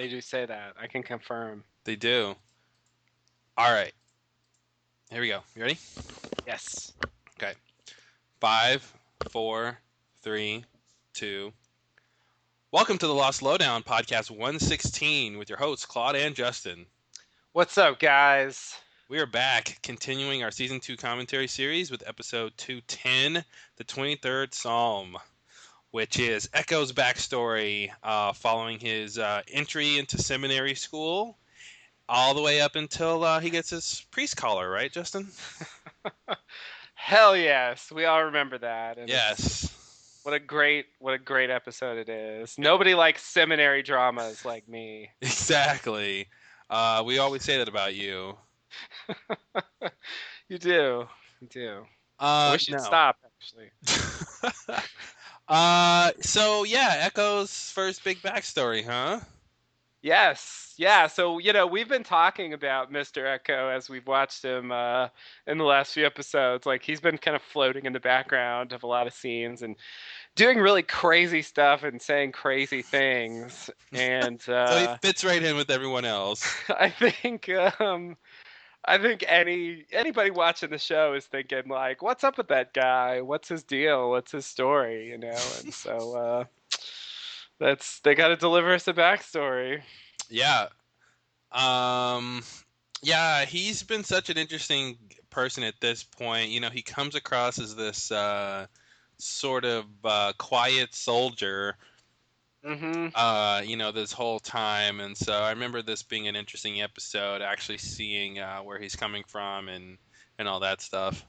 They do say that. I can confirm. They do. All right. Here we go. You ready? Yes. Okay. 5, 4, 3, 2. Welcome to the Lost Lowdown podcast 116 with your hosts Claude and Justin. What's up, guys? We are back, continuing our season 2 commentary series with episode 210, the 23rd Psalm, which is Echo's backstory following his entry into seminary school, all the way up until he gets his priest collar, right, Justin? Hell yes. We all remember that. And it's Yes. what a great episode it is. Nobody likes seminary dramas like me. Exactly. We always say that about you. You do. You do. I wish you'd No. stop, actually. So yeah, Echo's first big backstory, huh? Yes. Yeah. So, we've been talking about Mr. Echo as we've watched him in the last few episodes. Like, he's been kind of floating in the background of a lot of scenes and doing really crazy stuff and saying crazy things. And So he fits right in with everyone else. I think I think anybody watching the show is thinking like, what's up with that guy? What's his deal? What's his story? And so they got to deliver us a backstory. Yeah. Um yeah, he's been such an interesting person at this point. You know, he comes across as this sort of quiet soldier Mm-hmm. this whole time. And so I remember this being an interesting episode, actually seeing where he's coming from and all that stuff.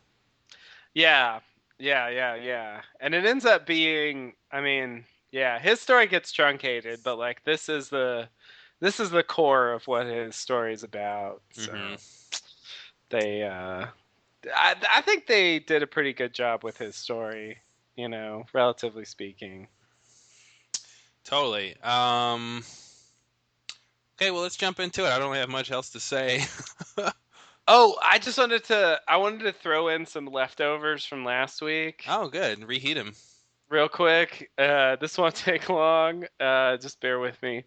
Yeah, yeah. And it ends up being, I mean, yeah, his story gets truncated, but like this is the core of what his story is about. So Hmm. they I think they did a pretty good job with his story, relatively speaking. Totally. Okay, well, let's jump into it. I don't really have much else to say. Oh, I wanted to throw in some leftovers from last week. Oh, good. Reheat him. Real quick, this won't take long. Just bear with me.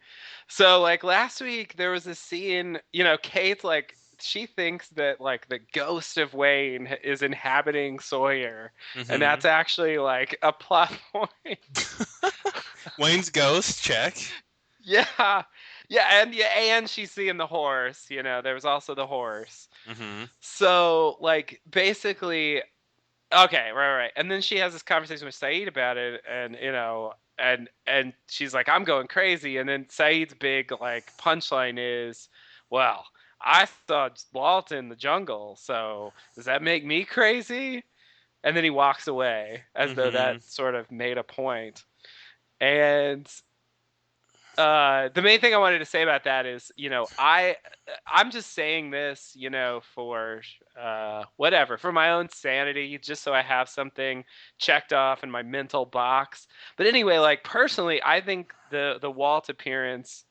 So, like last week, there was a scene. Kate, like, she thinks that like the ghost of Wayne is inhabiting Sawyer, and Hmm. that's actually like a plot point. Wayne's ghost, check. Yeah, yeah, and she's seeing the horse. There was also the horse. Hmm. So, like, basically, okay, right. And then she has this conversation with Saeed about it, and and she's like, "I'm going crazy." And then Saeed's big like punchline is, "Well, I saw Walt in the jungle, so does that make me crazy?" And then he walks away as though Hmm. that sort of made a point. And the main thing I wanted to say about that is, I'm just saying this, for whatever, for my own sanity, just so I have something checked off in my mental box. But anyway, like personally, I think the Walt appearance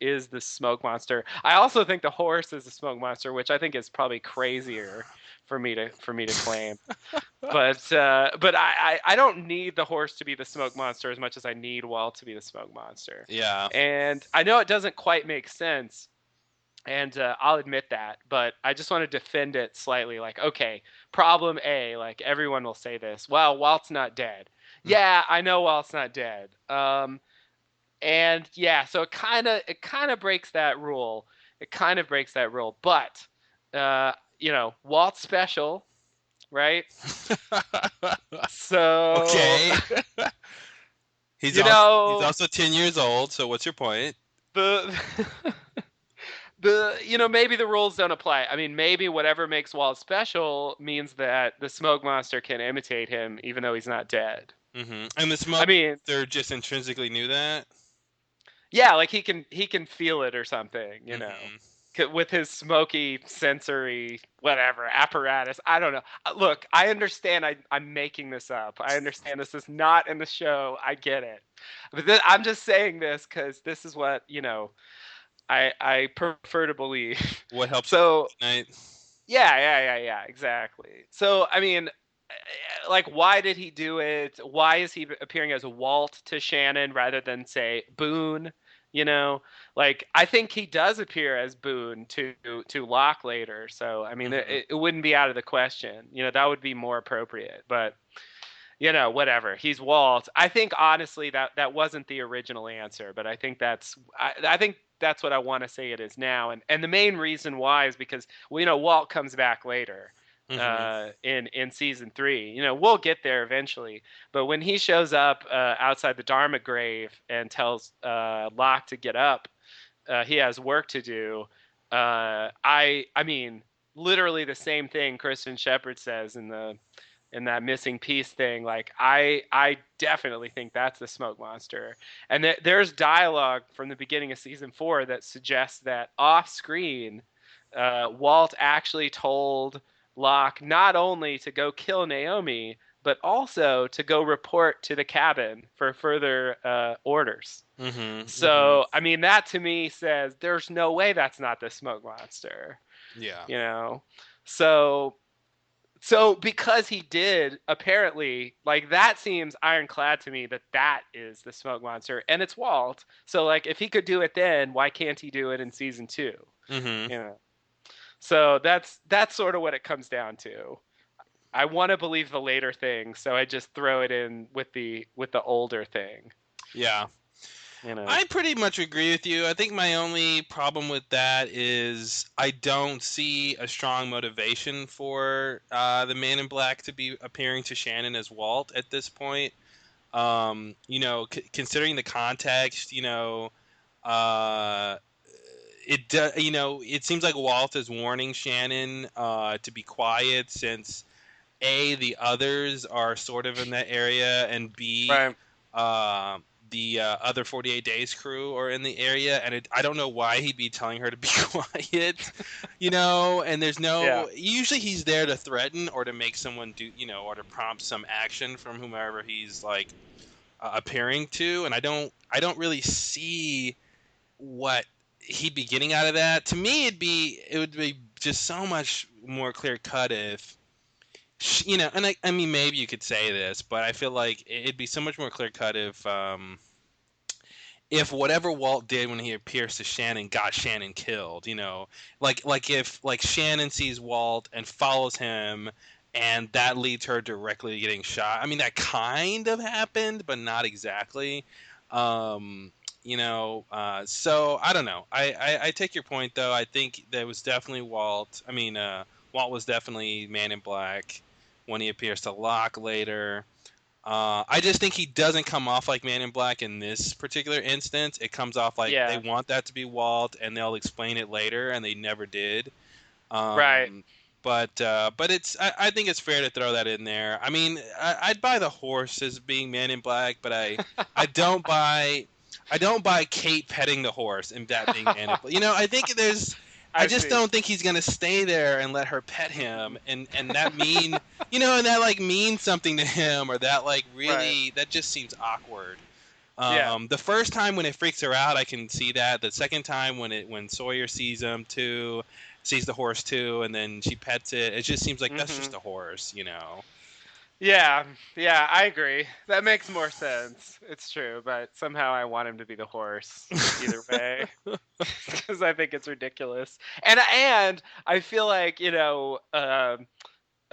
is the smoke monster. I also think the horse is the smoke monster, which I think is probably crazier for me to claim. But I don't need the horse to be the smoke monster as much as I need Walt to be the smoke monster. Yeah. And I know it doesn't quite make sense, and I'll admit that, but I just want to defend it slightly. Like, okay, problem A, like everyone will say this. Well, Walt's not dead. Yeah, I know Walt's not dead. And yeah, so it kind of breaks that rule. It kind of breaks that rule, but Walt's special, right? So Okay. He's you also he's know also 10 years old, so what's your point? the maybe the rules don't apply. I mean, maybe whatever makes Walt special means that the smoke monster can imitate him even though he's not dead. Hmm. And the I smoke, mean, they're just intrinsically knew that? yeah, like he can feel it or something, Hmm. with his smoky sensory whatever apparatus. I don't know. Look, I understand. I'm making this up. I understand this is not in the show. I get it, but I'm just saying this because this is what I prefer to believe. What helps you So sleep at night? yeah, exactly. So I mean, like, why did he do it? Why is he appearing as Walt to Shannon rather than say Boone? You know, like I think he does appear as Boone to Locke later. So I mean, Hmm. it wouldn't be out of the question. You know, that would be more appropriate. But you know, whatever. He's Walt. I think honestly that wasn't the original answer, but I think that's what I want to say it is now. And the main reason why is because well, you know, Walt comes back later Hmm. in season 3. You know, we'll get there eventually, but when he shows up outside the Dharma grave and tells Locke to get up, he has work to do. I mean, literally the same thing Kristen Shepherd says in that missing piece thing. Like I definitely think that's the smoke monster. And there's dialogue from the beginning of season 4 that suggests that off screen, Walt actually told Locke not only to go kill Naomi, but also to go report to the cabin for further orders. Hmm. Hmm. So, I mean, that to me says there's no way that's not the smoke monster, Yeah. you know? So, so because he did, apparently, like that seems ironclad to me that that is the smoke monster and it's Walt. So, like, if he could do it then, why can't he do it in season 2? Hmm. You know? So that's sort of what it comes down to. I want to believe the later thing, so I just throw it in with the older thing, Yeah. you know? I pretty much agree with you. I think my only problem with that is I don't see a strong motivation for the Man in Black to be appearing to Shannon as Walt at this point. Considering the context, uh, it seems like Walt is warning Shannon to be quiet since A, the others are sort of in that area, and B, Right. uh, the other 48 Days crew are in the area, and I don't know why he'd be telling her to be quiet, and there's Yeah. no, usually he's there to threaten or to make someone do, or to prompt some action from whomever he's like appearing to, and I don't really see what he'd be getting out of that. To me, it would be just so much more clear cut and I mean, maybe you could say this, but I feel like it'd be so much more clear cut if whatever Walt did when he appears to Shannon got Shannon killed. Like if like Shannon sees Walt and follows him, and that leads her directly to getting shot. I mean, that kind of happened, but not exactly. So I don't know. I take your point though. I think that was definitely Walt. I mean, Walt was definitely Man in Black when he appears to Locke later. I just think he doesn't come off like Man in Black in this particular instance. It comes off like they Yeah. want that to be Walt, and they'll explain it later, and they never did. Right. Um, but I think it's fair to throw that in there. I mean, I'd buy the horse as being Man in Black, but I don't buy Kate petting the horse and that being Man in Black. I think I I just see. don't think he's gonna stay there and let her pet him, and that and that like means something to him, or that like Right. really that just seems awkward. Yeah. The first time when it freaks her out, I can see that. The second time when Sawyer sees him too, sees the horse too, and then she pets it, it just seems like that's just Mhm. a horse. Yeah. Yeah, I agree. That makes more sense. It's true, but somehow I want him to be the horse either way because I think it's ridiculous. And I feel like,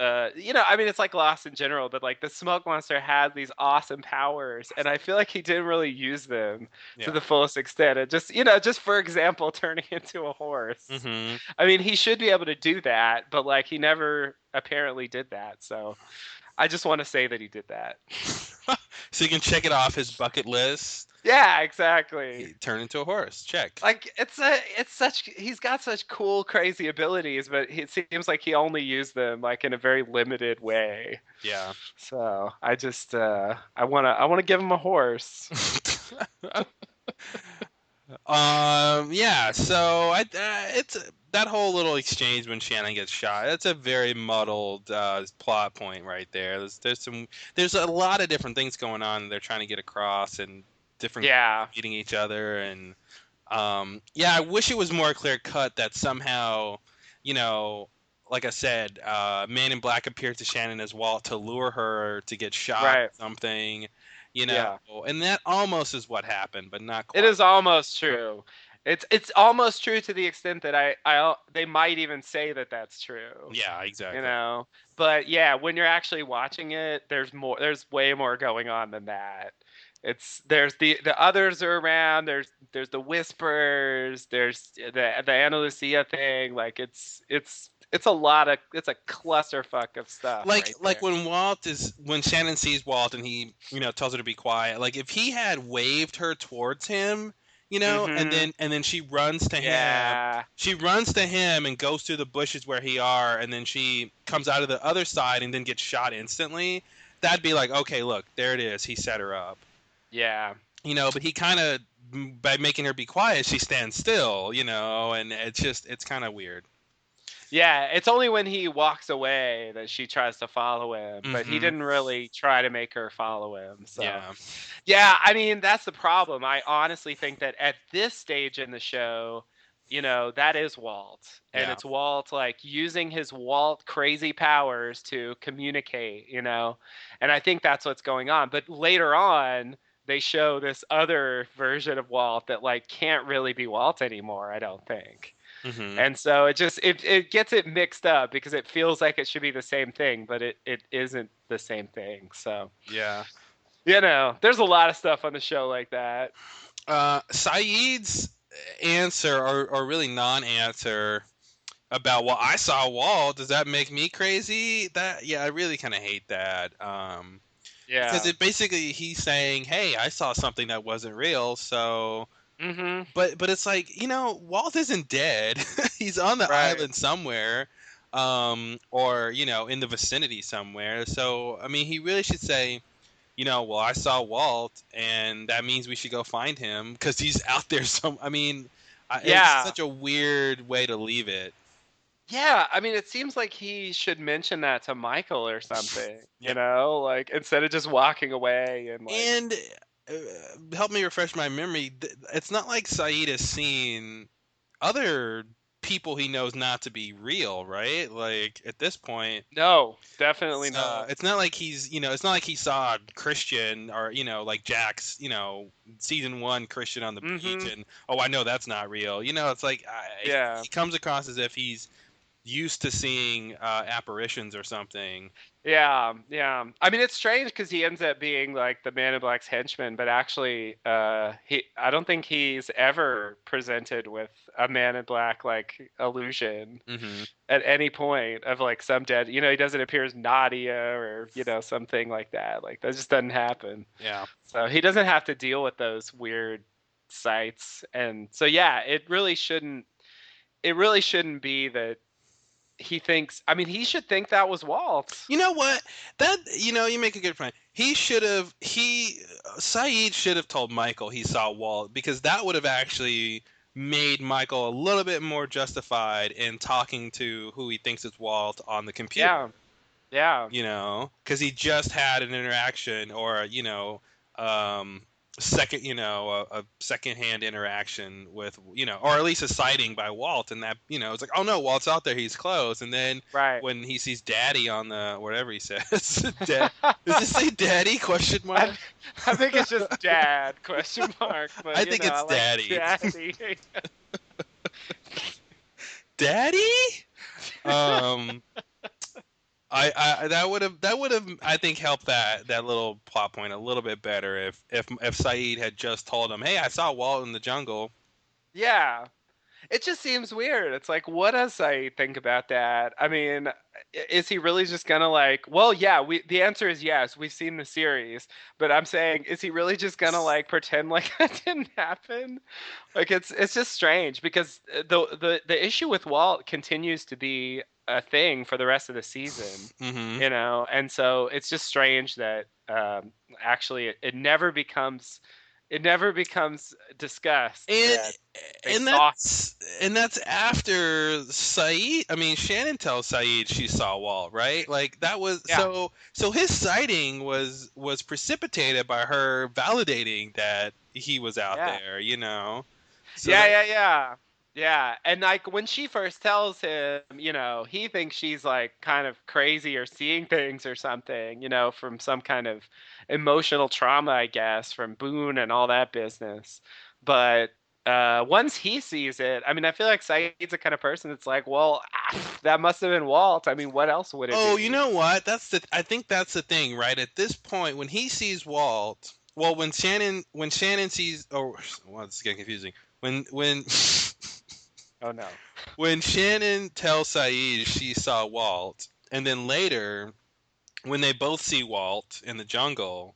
I mean, it's like Lost in general, but like the smoke monster had these awesome powers, and I feel like he didn't really use them to Yeah. the fullest extent. It just for example, turning into a horse. Hmm. I mean, he should be able to do that, but like he never apparently did that. So I just want to say that he did that. So you can check it off his bucket list. Yeah, exactly. He turned into a horse. Check. Like he's got such cool crazy abilities, but it seems like he only used them like in a very limited way. Yeah. So I just I wanna give him a horse. Yeah. So it's that whole little exchange when Shannon gets shot. That's a very muddled plot point right there. There's a lot of different things going on they're trying to get across, and different Yeah, meeting each other, and yeah, I wish it was more clear cut that somehow, you know. Like I said, Man in Black appeared to Shannon as Walt to lure her to get shot right. or something, you know, Yeah. and that almost is what happened, but not It quite. is almost true. It's almost true to the extent that they might even say that that's true. Yeah, You exactly. know, but yeah, when you're actually watching it, there's way more going on than that. There's the others are around. There's the whispers. There's the Ana Lucia thing. Like it's a lot of it's a clusterfuck of stuff right Like there. when Shannon sees Walt and he, tells her to be quiet. Like if he had waved her towards him, Mm-hmm. and then she runs to him. Yeah. She runs to him and goes through the bushes where he are, and then she comes out of the other side and then gets shot instantly. That'd be like, okay, look, there it is. He set her up. Yeah. But he kind of, by making her be quiet, she stands still. And it's kind of weird. Yeah, it's only when he walks away that she tries to follow him, but he Hmm. didn't really try to make her follow him. So, Yeah. yeah, I mean, that's the problem. I honestly think that at this stage in the show, that is Walt. And Yeah. it's Walt like using his Walt crazy powers to communicate. And I think that's what's going on. But later on, they show this other version of Walt that like can't really be Walt anymore, I don't think. Hmm. And so it gets it mixed up because it feels like it should be the same thing, but it isn't the same thing. So, Yeah. there's a lot of stuff on the show like that. Saeed's answer, or really non-answer, about, well, I saw Walt. Does that make me crazy? Yeah, I really kind of hate that. Because Yeah. it basically, he's saying, hey, I saw something that wasn't real. So, Mhm. but it's like, Walt isn't dead. He's on the Right. island somewhere, or in the vicinity somewhere. So I mean, he really should say, well, I saw Walt, and that means we should go find him because he's out there. I mean, it's Yeah. such a weird way to leave it. Yeah, I mean, it seems like he should mention that to Michael or something, Yeah. like instead of just walking away and like. And help me refresh my memory. It's not like Saeed has seen other people he knows not to be real, right? Like at this point. No, definitely So not. it's not like it's not like he saw Christian, or like Jack's, season 1 Christian on the beach, Mhm. and oh, I know that's not real. It's like Yeah. he comes across as if he's used to seeing apparitions or something. Yeah, yeah. I mean, it's strange because he ends up being like the Man in Black's henchman, but actually, I don't think he's ever presented with a Man in Black like illusion Hmm. at any point of like some dead. He doesn't appear as Nadia or something like that. Like that just doesn't happen. Yeah. So he doesn't have to deal with those weird sights, and so yeah, it really shouldn't. It really shouldn't be that he thinks. I mean, he should think that was Walt. You know what? You make a good point. Saeed should have told Michael he saw Walt, because that would have actually made Michael a little bit more justified in talking to who he thinks is Walt on the computer. Yeah. Yeah. Because he just had an interaction, or um, second, a secondhand interaction with, or at least a sighting by Walt, and that, it's like, oh no, Walt's out there, he's close, and then Right. when he sees Daddy on the whatever he says, does it say Daddy? Question mark. I, I think it's just dad question mark, but I think I it's like Daddy. daddy. Daddy. Um, I that would have I think helped that little plot point a little bit better if Saeed had just told him, hey, I saw Walt in the jungle. Yeah. It just seems weird. It's like, what does I think about that? I mean, is he really just gonna like? Well, yeah. The answer is yes. We've seen the series, but I'm saying, is he really just gonna like pretend like that didn't happen? Like, it's just strange because the issue with Walt continues to be a thing for the rest of the season, Hmm. and so it's just strange that actually it never becomes discussed And that they and saw. that's after Saeed. I mean, Shannon tells Saeed she saw Walt, right? Like that was Yeah. so his sighting was precipitated by her validating that he was out Yeah. there. So Yeah, that yeah, yeah. Yeah, and like when she first tells him, he thinks she's like kind of crazy or seeing things or something, from some kind of emotional trauma, I guess, from Boone and all that business. But once he sees it, I mean, I feel like Saeed's the kind of person that's like, well, that must have been Walt. I mean, what else would it Oh, you be? know what? I think that's the thing, right? At this point, when he sees Walt, well, when Shannon sees, oh, well, this is getting confusing. When Oh no. when Shannon tells Saeed she saw Walt, and then later when they both see Walt in the jungle,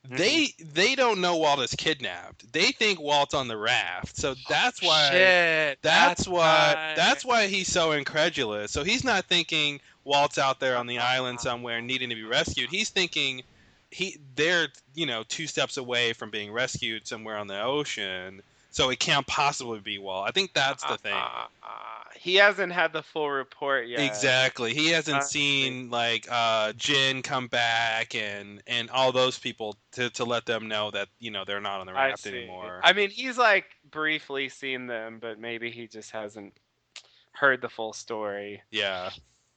Hmm. they don't know Walt is kidnapped. They think Walt's on the raft. So that's why Shit, that's right. that's why he's so incredulous. So he's not thinking Walt's out there on the island somewhere needing to be rescued. He's thinking they're, 2 steps away from being rescued somewhere on the ocean. So it can't possibly be Walt. I think that's the thing. He hasn't had the full report yet. Exactly. He hasn't I see. seen like Jin come back and all those people to let them know that, they're not on the I raft see. anymore. I mean, he's like briefly seen them, but maybe he just hasn't heard the full story. Yeah.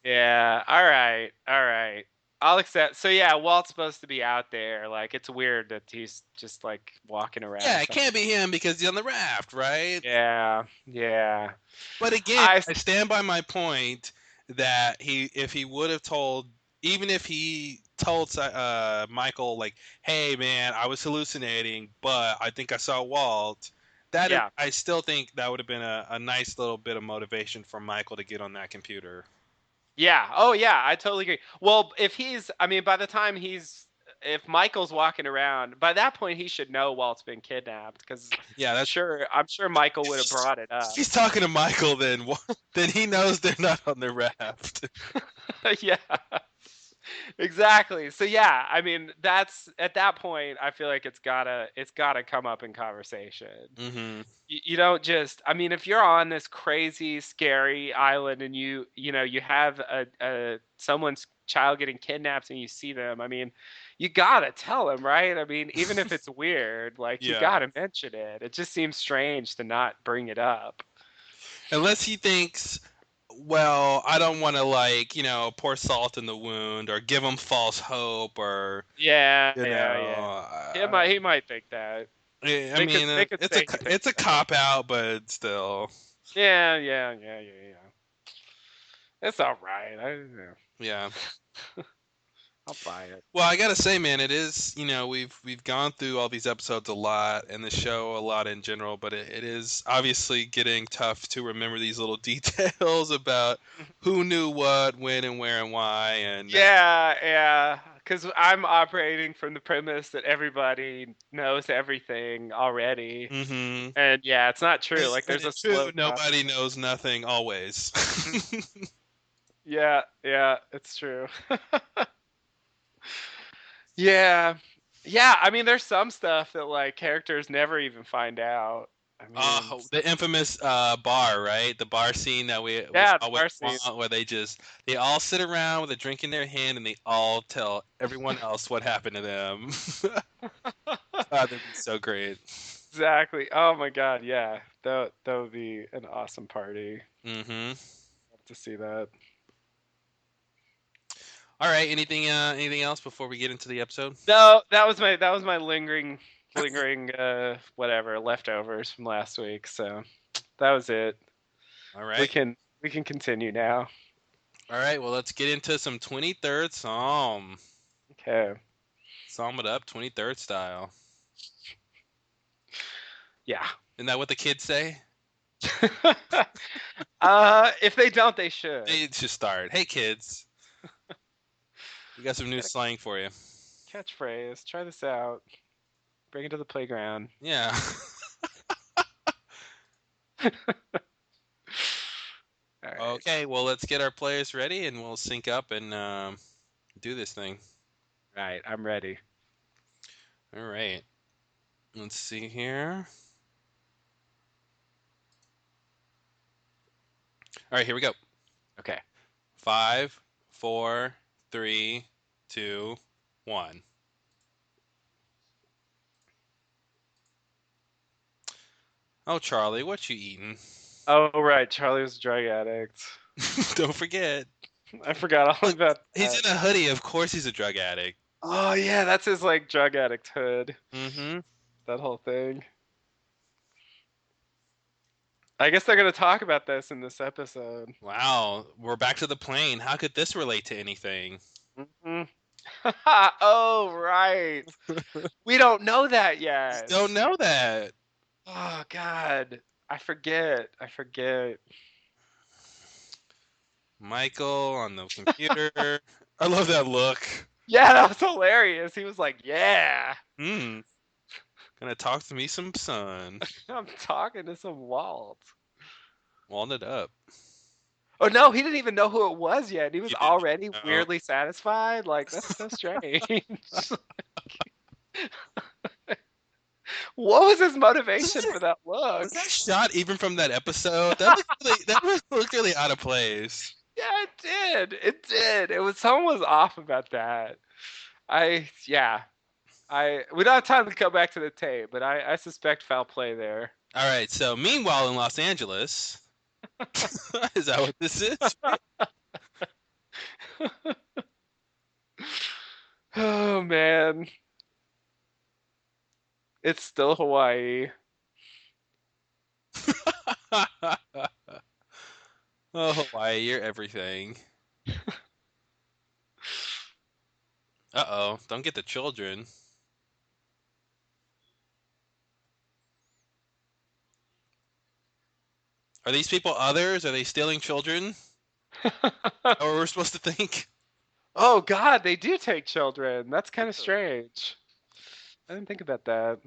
Yeah. All right. All right. I'll accept. So yeah, Walt's supposed to be out there. Like it's weird that he's just like walking around Yeah, or it something. can't be him because he's on the raft, right? Yeah. Yeah. But again, I I stand by my point that if he would have told, even if he told Michael like, "Hey man, I was hallucinating, but I think I saw Walt." yeah. I still think that would have been a nice little bit of motivation for Michael to get on that computer. Yeah. Oh, yeah. I totally agree. Well, I mean, by the time if Michael's walking around, by that point he should know Walt's been kidnapped because Yeah, that's I'm sure Michael would have if brought it up. he's talking to Michael, then then he knows they're not on the raft. Yeah. Exactly. So yeah, I mean, that's at that point I feel like it's gotta come up in conversation. Hmm. You don't just, I mean, if you're on this crazy scary island and you have a someone's child getting kidnapped and you see them, I mean, you gotta tell them, right? I mean, even if it's weird, like you Yeah. gotta mention it. It just seems strange to not bring it up. Unless he thinks, well, I don't want to like, pour salt in the wound or give him false hope or, Yeah, you yeah, yeah. know, He might think that. I They could mean, they could say he thinks it's a that. cop out, but still, Yeah, yeah, yeah, yeah, yeah. It's all right. Yeah, yeah. I'll buy it. Well, I gotta say, man, it is, we've gone through all these episodes a lot and the show a lot in general, but it is obviously getting tough to remember these little details about who knew what, when, and where, and why, and Yeah, yeah. Because I'm operating from the premise that everybody knows everything already. hmm And yeah, it's not true. Like and there's in a true, slow nobody process. knows nothing always. Mhm. Yeah, yeah, it's true. Yeah. Yeah, I mean there's some stuff that like characters never even find out. I mean, Oh, the infamous bar, right? The bar scene that we yeah, the always bar scene. want, where they all sit around with a drink in their hand and they all tell everyone else what happened to them. God, that'd be so great. Exactly. Oh my God, yeah. That would be an awesome party. Hmm. Love to see that. All right. Anything else before we get into the episode? No, that was my lingering whatever leftovers from last week. So that was it. All We right. can we can continue now. All right. Well, let's get into some 23rd Psalm. Okay. Psalm it up, 23rd style. Yeah. Isn't that what the kids say? If they don't, they should. They should start. Hey, kids. We got some new Got a slang for you. catchphrase. Try this out. Bring it to the playground. Yeah. All right. Okay, well, let's get our players ready and we'll sync up and do this thing. All right. I'm ready. All right. Let's see here. All right, here we go. Okay. 5, 4, 3, 2, 1. Oh, Charlie, what you eating? Oh right, Charlie was a drug addict. Don't forget. I forgot all Look, about he's that. in a hoodie. Of course, he's a drug addict. Oh yeah, that's his like drug addict hood. Mm-hmm. That whole thing. I guess they're gonna talk about this in this episode. Wow, we're back to the plane. How could this relate to anything? Hmm. Oh right, we don't know that yet. Don't know that. Oh God, I forget. I forget. Michael on the computer. I love that look. Yeah, that was hilarious. He was like, "Yeah, Hmm. Gonna talk to me some sun. I'm talking to some Walt." Walnut up. Oh no, he didn't even know who it was yet. He was You didn't already know. weirdly satisfied. Like that's so strange. What was his motivation for that look? Was that shot even from that episode? That looked really out of place. Yeah, it did. It did. It was someone was off about that. Yeah. We don't have time to come back to the tape, but I suspect foul play there. All right. So meanwhile, in Los Angeles, is that what this is? Oh man, it's still Hawaii. Oh, Hawaii, you're everything. Uh-oh, don't get the children. Are these people others? Are they stealing children? Or we're supposed to think? Oh God, they do take children. That's kind of strange. I didn't think about that.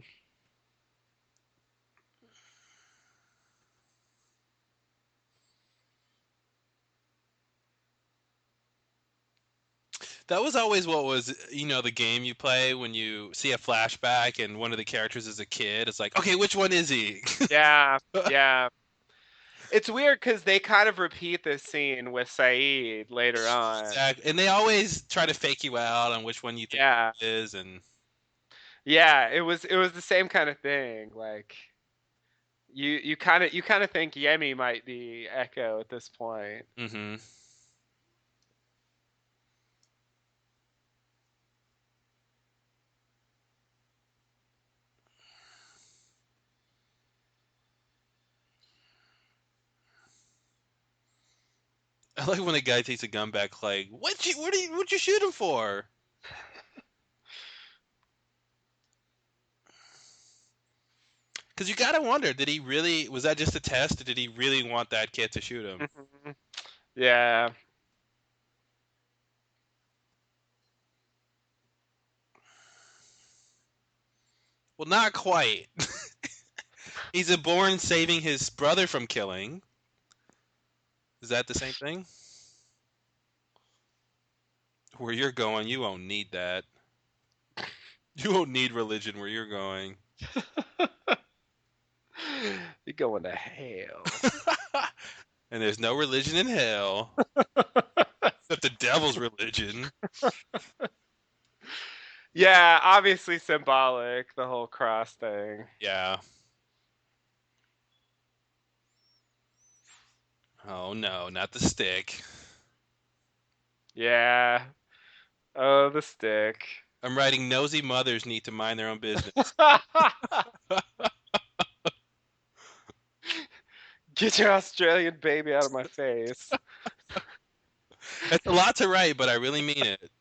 That was always what was, the game you play when you see a flashback and one of the characters is a kid. It's like, okay, which one is he? Yeah, yeah. It's weird because they kind of repeat this scene with Saeed later on. Exactly. And they always try to fake you out on which one you think Yeah, it is, and yeah. It was the same kind of thing. Like you kind of think Yemi might be Echo at this point. mm-hmm. I like when a guy takes a gun back, like, what'd you shoot him for? Because you gotta wonder, was that just a test, or did he really want that kid to shoot him? Mhm. Yeah. Well, not quite. He's a born saving his brother from killing. Is that the same thing? Where you're going, you won't need that. You won't need religion where you're going. You're going to hell. And there's no religion in hell. Except the devil's religion. Yeah, obviously symbolic, the whole cross thing. Yeah. Oh no, not the stick. Yeah. Oh, the stick. I'm writing nosy mothers need to mind their own business. Get your Australian baby out of my face. It's a lot to write, but I really mean it.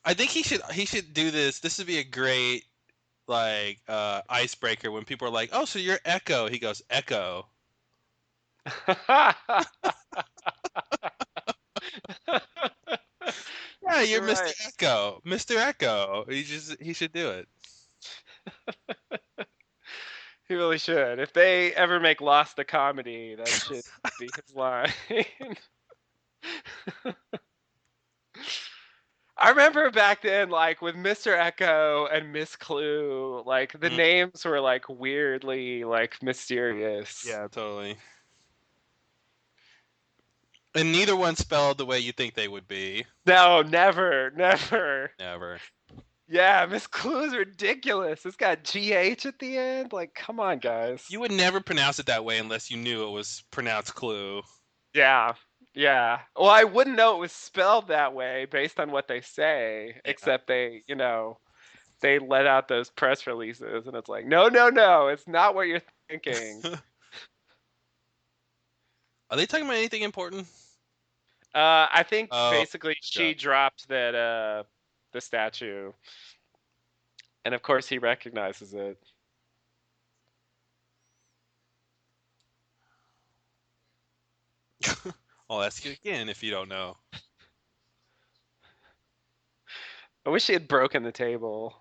I think he should do this. This would be a great icebreaker when people are like, "Oh, so you're Echo." He goes, "Echo." Yeah, you're Right. Mr. Echo. Mr. Echo. He should do it. He really should. If they ever make Lost a comedy, that should be his line. I remember back then, like with Mr. Echo and Miss Clue, like the Mm. names were like weirdly like mysterious. Yeah, totally. And neither one spelled the way you think they would be. No, never, never. Never. Yeah, Miss Clue is ridiculous. It's got GH at the end. Like, come on, guys. You would never pronounce it that way unless you knew it was pronounced clue. Yeah, yeah. Well, I wouldn't know it was spelled that way based on what they say, Yeah. except they let out those press releases, and it's like, no, no, no, it's not what you're thinking. Are they talking about anything important? I think Oh, basically yeah. she dropped that the statue, and of course he recognizes it. I'll ask you again if you don't know. I wish he had broken the table.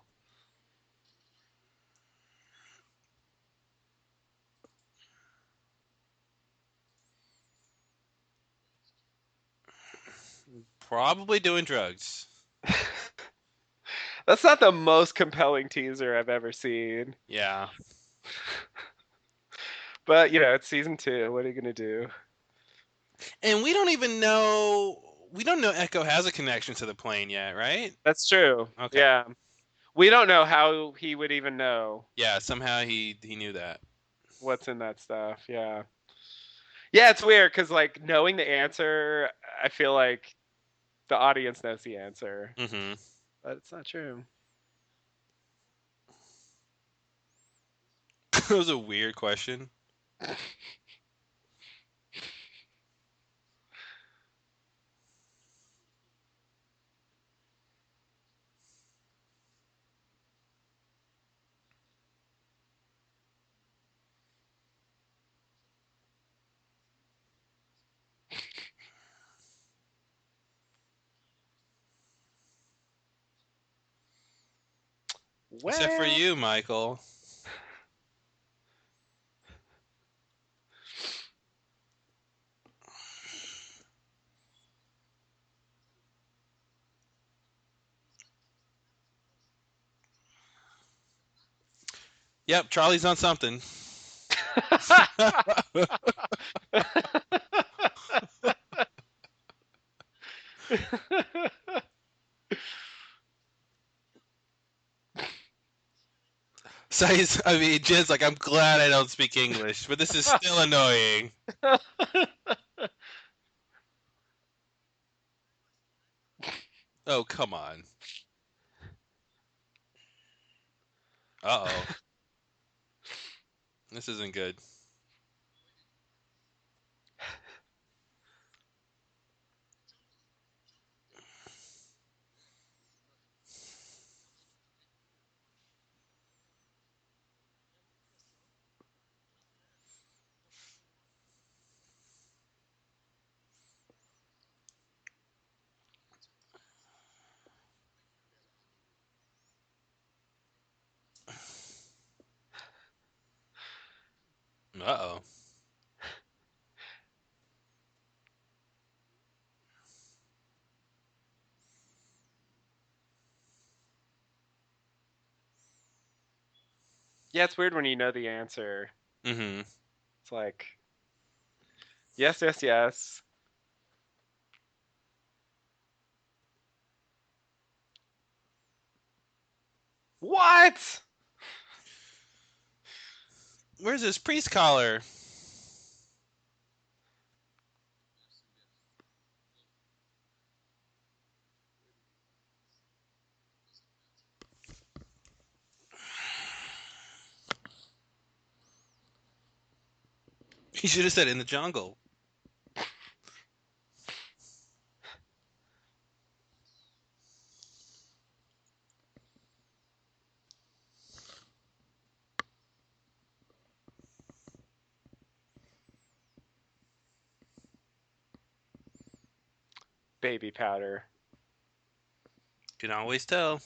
Probably doing drugs. That's not the most compelling teaser I've ever seen. Yeah. But it's season 2. What are you gonna do? And we don't even know. We don't know Echo has a connection to the plane yet, right? That's true. Okay. Yeah. We don't know how he would even know Yeah. Somehow he knew that. what's in that stuff. Yeah. Yeah, it's weird because like knowing the answer, I feel like the audience knows the answer, Mm-hmm. but it's not true. It was a weird question. Except for Well, you, Michael. Yep, Charlie's on something. So I mean, Jen's like, I'm glad I don't speak English, but this is still annoying. Oh, come on. Uh-oh. This isn't good. Uh-oh. Yeah, it's weird when you know the answer. Mm-hmm. It's like, yes, yes, yes. What? Where's this priest collar? He should have said in the jungle. Baby powder. Can always tell.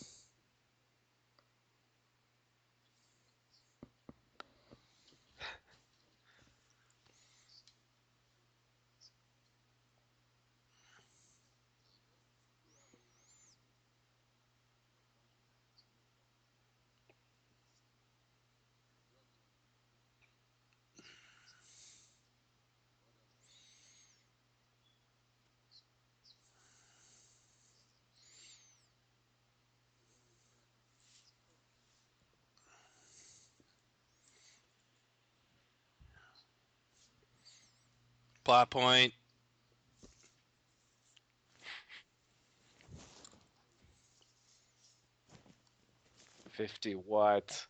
plot point. 50 what?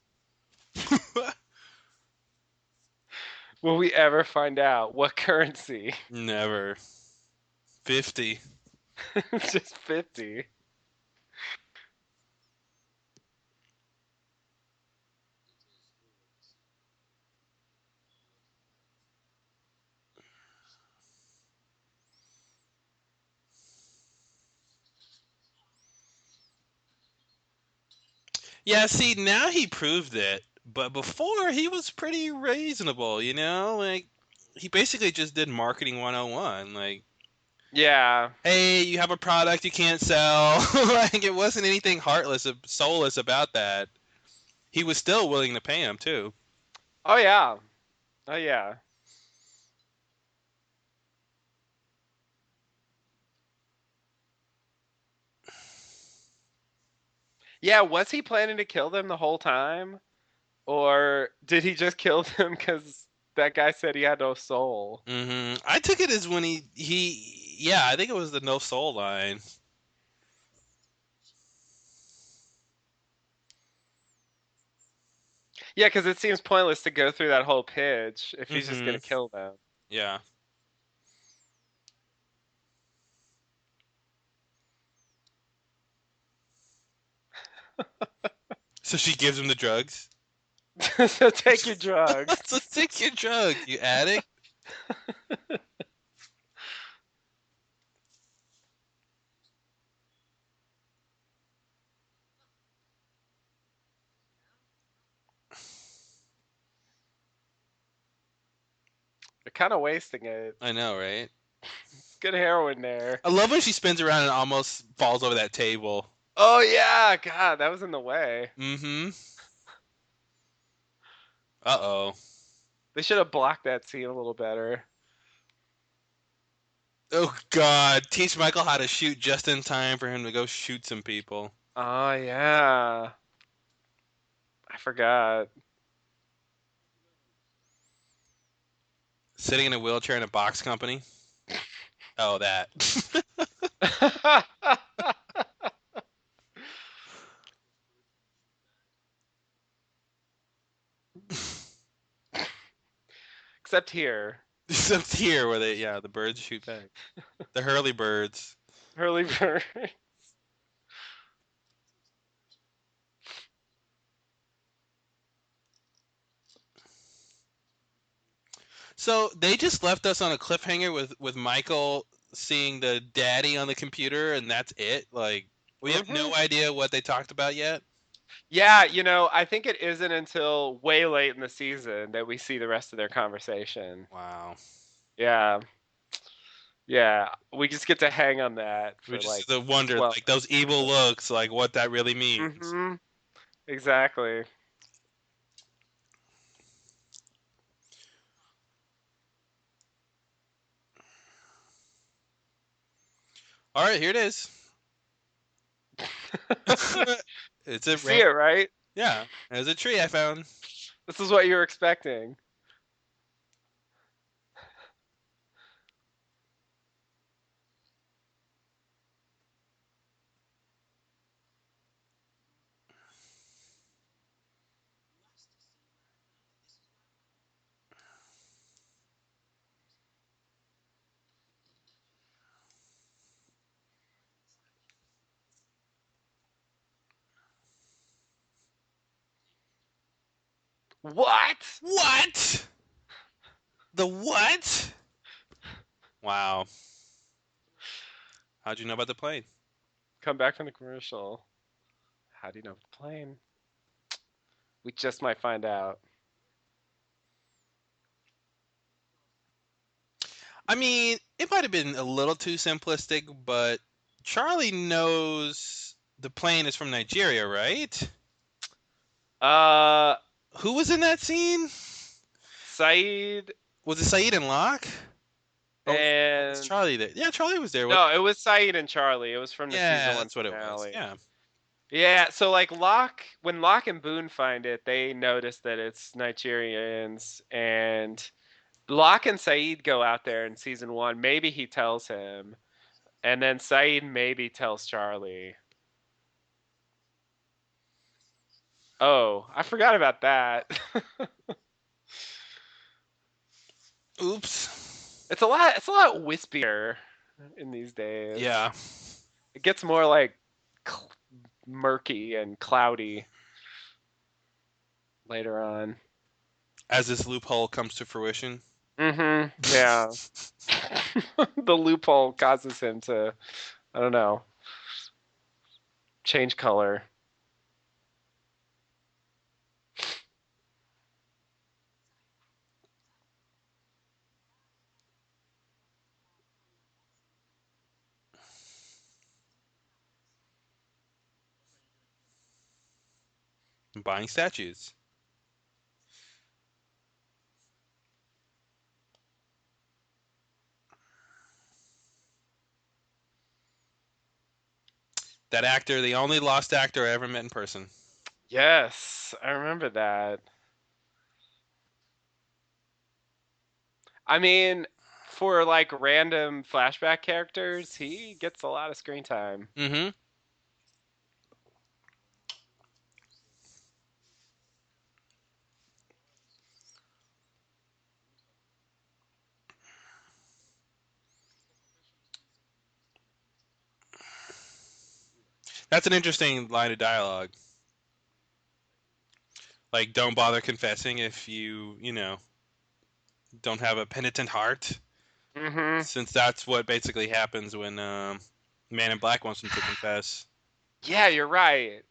Will we ever find out what currency? Never. 50. Just 50. Yeah, see, now he proved it. But before, he was pretty reasonable, you know? Like, he basically just did marketing 101. Like, Yeah. hey, you have a product you can't sell. Like, it wasn't anything heartless, soulless about that. He was still willing to pay him, too. Oh yeah. Oh yeah. Yeah, was he planning to kill them the whole time? Or did he just kill them because that guy said he had no soul? I took it as when yeah, I think it was the no soul line. Yeah, because it seems pointless to go through that whole pitch if he's just Mm-hmm. gonna kill them. Yeah. So she gives him the drugs. So take your drugs. So take your drugs, you addict. They're kind of wasting it. I know, right? Good heroin there. I love when she spins around and almost falls over that table. Oh yeah, God, that was in the way. Mm-hmm. Uh-oh. They should have blocked that scene a little better. Oh God! Teach Michael how to shoot just in time for him to go shoot some people. Oh yeah, I forgot. Sitting in a wheelchair in a box company. Oh, that. Except here, Except here, where the birds shoot back. The Hurley birds. Hurley Bird. So they just left us on a cliffhanger with Michael seeing the daddy on the computer, and that's it. Like we have Hmm. no idea what they talked about yet. Yeah, I think it isn't until way late in the season that we see the rest of their conversation. Wow. Yeah, yeah, we just get to hang on that We for just like the wonder, 12 like those evil episodes. looks, like what that really means. Hmm. Exactly. All right, here it is. It's a See it, right? yeah. There's a tree I found. This is what you're expecting. What? What? The what? Wow. How'd you know about the plane? Come back from the commercial. How do you know the plane? We just might find out. I mean, it might have been a little too simplistic, but Charlie knows the plane is from Nigeria, right? Uh, Who was in that scene? Saeed Was it Saeed and Locke? Or was and Charlie there? Yeah, Charlie was there. no, it was Saeed and Charlie. It was from the season Yeah, one that's what it was. finale. Yeah. Yeah, so like when Locke and Boone find it, they notice that it's Nigerians, and Locke and Saeed go out there in season 1. Maybe he tells him, and then Saeed maybe tells Charlie. Oh, I forgot about that. Oops. It's a lot wispier in these days. Yeah. It gets more like murky and cloudy later on. As this loophole comes to fruition. Mm-hmm. Yeah. The loophole causes him to, I don't know, change color. Buying statues. That actor, the only lost actor I ever met in person. Yes, I remember that. I mean, for like random flashback characters, he gets a lot of screen time. Mm-hmm. That's an interesting line of dialogue. Like, don't bother confessing if you know, don't have a penitent heart. Mm-hmm. Since that's what basically happens when Man in Black wants him to confess. Yeah, you're right.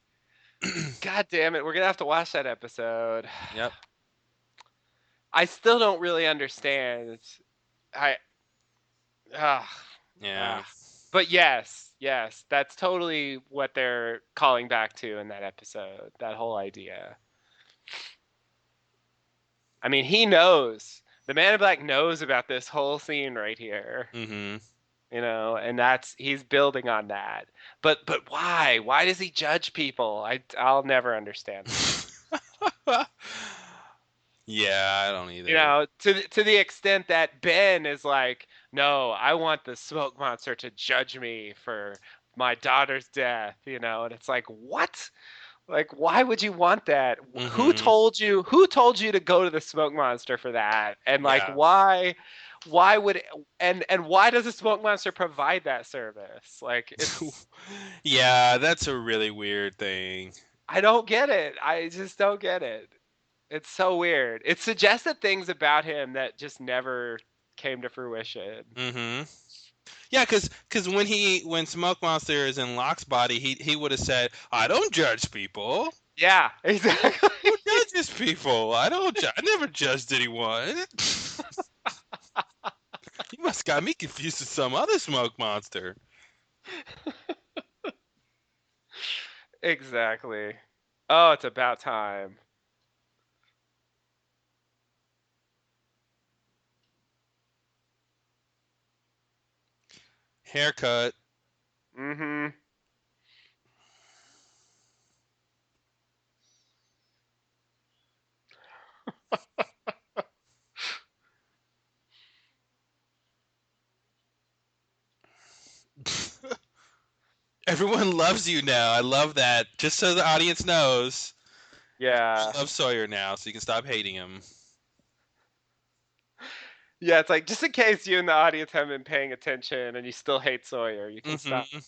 God damn it, we're gonna have to watch that episode. Yep. I still don't really understand. I ah Yeah. ah. But yes, that's totally what they're calling back to in that episode. That whole idea. I mean, he knows. The Man in Black knows about this whole scene right here. Mm-hmm. And that's he's building on that. But why? Why does he judge people? I'll never understand. Yeah, I don't either. To the extent that Ben is like, no, I want the smoke monster to judge me for my daughter's death, and it's like, what? Like, why would you want that? Who Mm-hmm. told you? Who told you to go to the smoke monster for that? And like, Yeah. why would and why does the smoke monster provide that service? Like, it's Yeah, that's a really weird thing. I don't get it. I just don't get it. It's so weird. It suggested things about him that just never came to fruition. Mm-hmm. Yeah, because when Smoke Monster is in Locke's body, he would have said, "I don't judge people. Yeah, exactly. Who judges people? I never judged anyone. You must got me confused with some other Smoke Monster." Exactly. Oh, it's about time. Haircut. Mm-hmm. Everyone loves you now. I love that. Just so the audience knows, Yeah. I love Sawyer now, so you can stop hating him. Yeah, it's like just in case you and the audience haven't been paying attention and you still hate Sawyer, you can stop. Mm-hmm.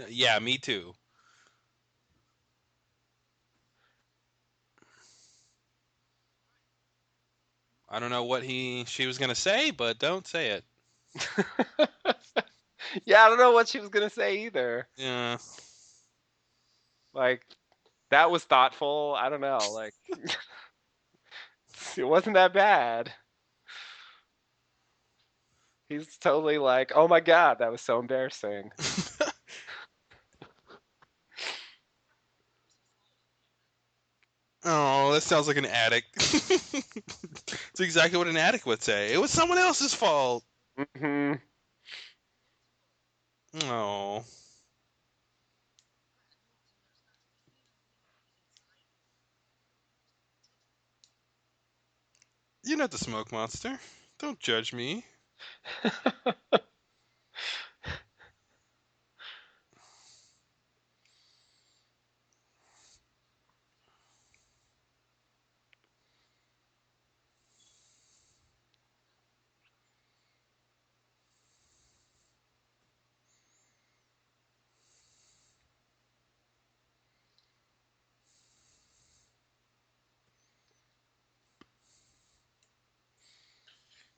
Yeah, me too. I don't know what she was gonna say, but don't say it. Yeah, I don't know what she was gonna say either. Yeah. Like that was thoughtful. I don't know. Like it wasn't that bad. He's totally like, oh my god, that was so embarrassing. Oh, that sounds like an addict. It's exactly what an addict would say. It was someone else's fault. Hmm. Oh, you're not the smoke monster. Don't judge me.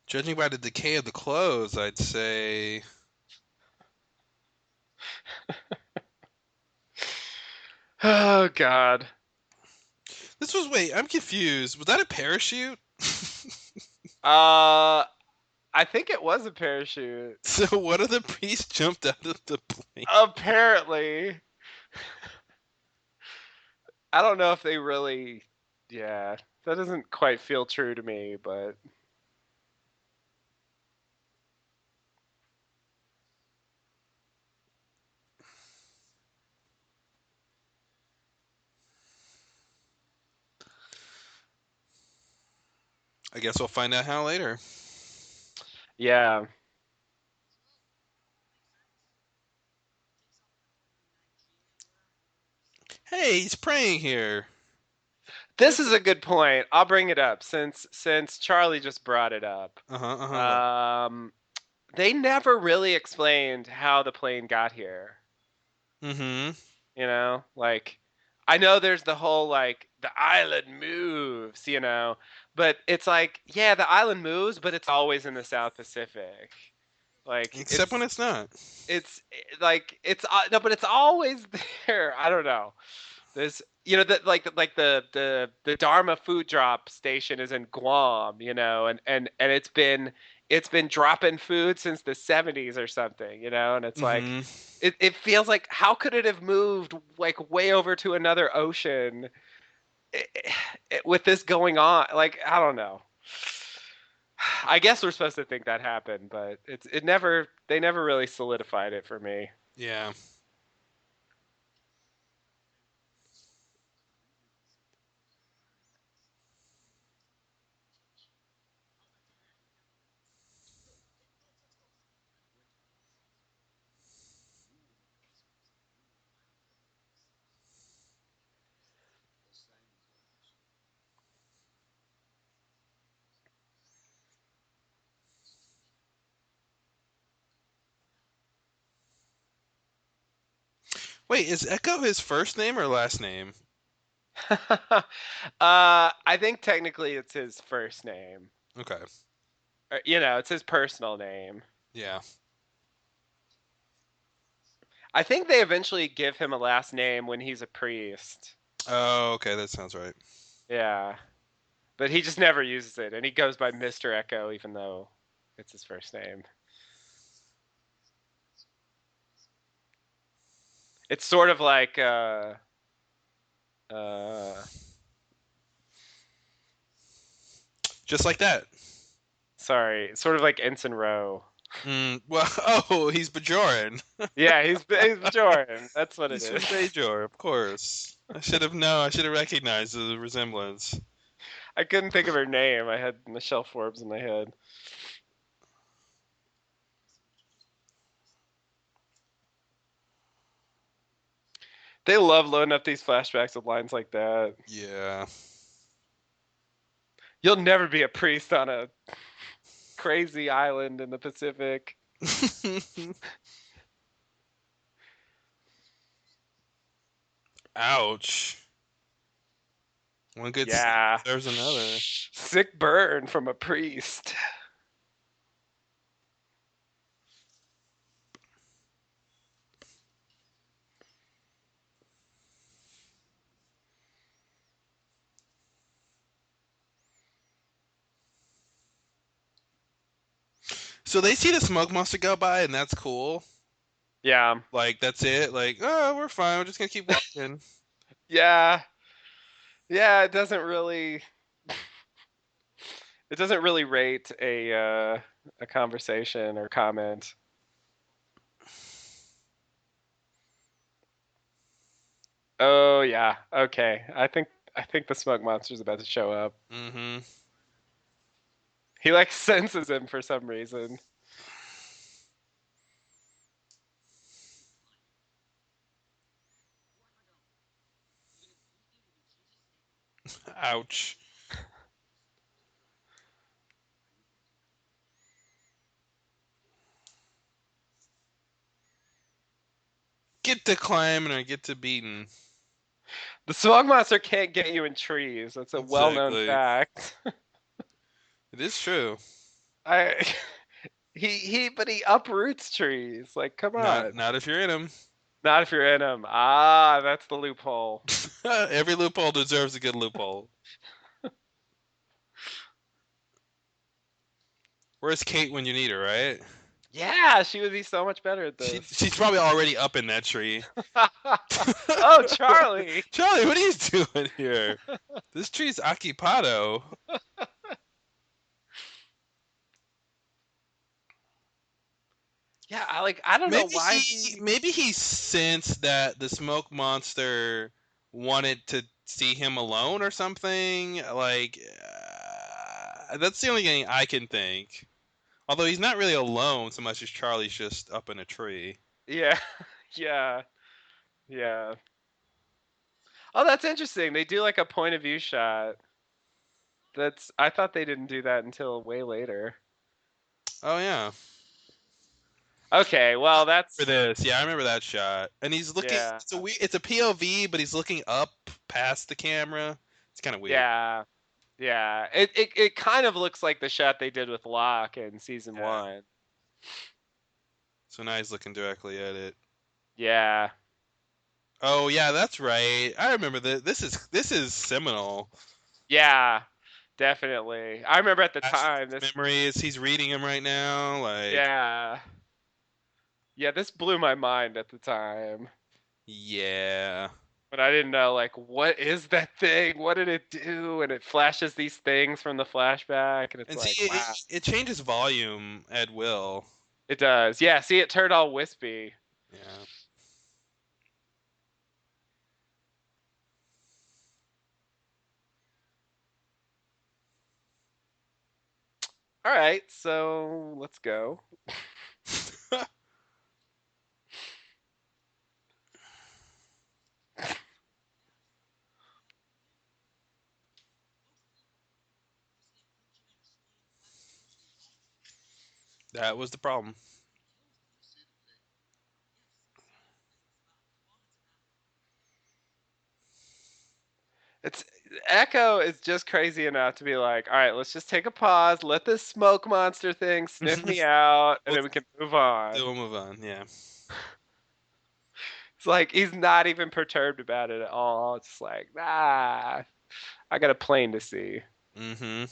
Judging by the decay of the clothes, I'd say. Oh god. Wait, I'm confused. Was that a parachute? Uh, I think it was a parachute. So what if the priest jumped out of the plane? Apparently. I don't know if they really. Yeah, that doesn't quite feel true to me, but. I guess we'll find out how later. Yeah. Hey, he's praying here. This is a good point. I'll bring it up since Charlie just brought it up. Uh huh. Uh huh. What? Um, they never really explained how the plane got here. Mm-hmm. Like I know there's the whole like the island moves, but it's like yeah, the island moves, but it's always in the South Pacific. Like Except when it's not. like it's no, but it's always there. I don't know. There's that like the Dharma food drop station is in Guam, and it's been dropping food since the 70s or something, and it's like Mm-hmm. it feels like how could it have moved like way over to another ocean with this going on? Like I don't know. I guess we're supposed to think that happened, but they never really solidified it for me. Yeah. Wait, is Echo his first name or last name? I think technically it's his first name. Okay. Or, it's his personal name. Yeah. I think they eventually give him a last name when he's a priest. Oh, okay. That sounds right. Yeah. But he just never uses it, and he goes by Mr. Echo even though it's his first name. It's sort of like uh Just like that. sorry, it's sort of like Ensign Rowe. Well, oh, he's Bajoran. Yeah, he's Jordan. That's what it He's from is. Bajor, of course. I should have known. I should have recognized the resemblance. I couldn't think of her name. I had Michelle Forbes in my head. They love loading up these flashbacks with lines like that. Yeah. You'll never be a priest on a crazy island in the Pacific. Ouch. One good snap Yeah. deserves another. Sick burn from a priest. So they see the smoke monster go by, and that's cool. Yeah. Like that's it. Like, oh, we're fine. We're just gonna keep walking. Yeah. Yeah, it doesn't really rate a conversation or comment. Oh yeah. Okay. I think the smoke monster's about to show up. Mm-hmm. He like senses him for some reason. Ouch. Get to climbing or get to beating. The smoke monster can't get you in trees. That's a well-known Exactly. fact. It is true. I but he uproots trees. Like, come Not on. not if you're in them. Not if you're in him. Ah, that's the loophole. Every loophole deserves a good loophole. Where's Kate when you need her, right? Yeah, she would be so much better at this. She's probably already up in that tree. Oh, Charlie. Charlie, what are you doing here? This tree's occupado. Yeah, I don't know Maybe why he he maybe he sensed that the smoke monster wanted to see him alone or something. Like that's the only thing I can think. Although he's not really alone so much as Charlie's just up in a tree. Yeah. Yeah. Yeah. Oh, that's interesting. They do like a point of view shot. That's I thought they didn't do that until way later. Oh yeah. Okay, well For that's this, yeah, I remember that shot. And he's looking. yeah. It's a POV, but he's looking up past the camera. It's kind of weird. Yeah. Yeah. It kind of looks like the shot they did with Locke in season Yeah. 1. So now he's looking directly at it. Yeah. Oh yeah, that's right. I remember that. This is seminal. Yeah. Definitely. I remember at the time Flashbacks, this memories. He's reading him right now. Like, yeah. Yeah, this blew my mind at the time. yeah. But I didn't know like what is that thing? What did it do? And it flashes these things from the flashback and it's And like, see, wow. it changes volume at will. It does. Yeah, see it turned all wispy. Yeah. All right, so let's go. That was the problem. It's Echo is just crazy enough to be like, all right, let's just take a pause, let this smoke monster thing sniff me out, and We'll, then we can move on. we'll move on. Yeah. It's like he's not even perturbed about it at all. It's just like, nah, I got a plane to see. Mm-hmm.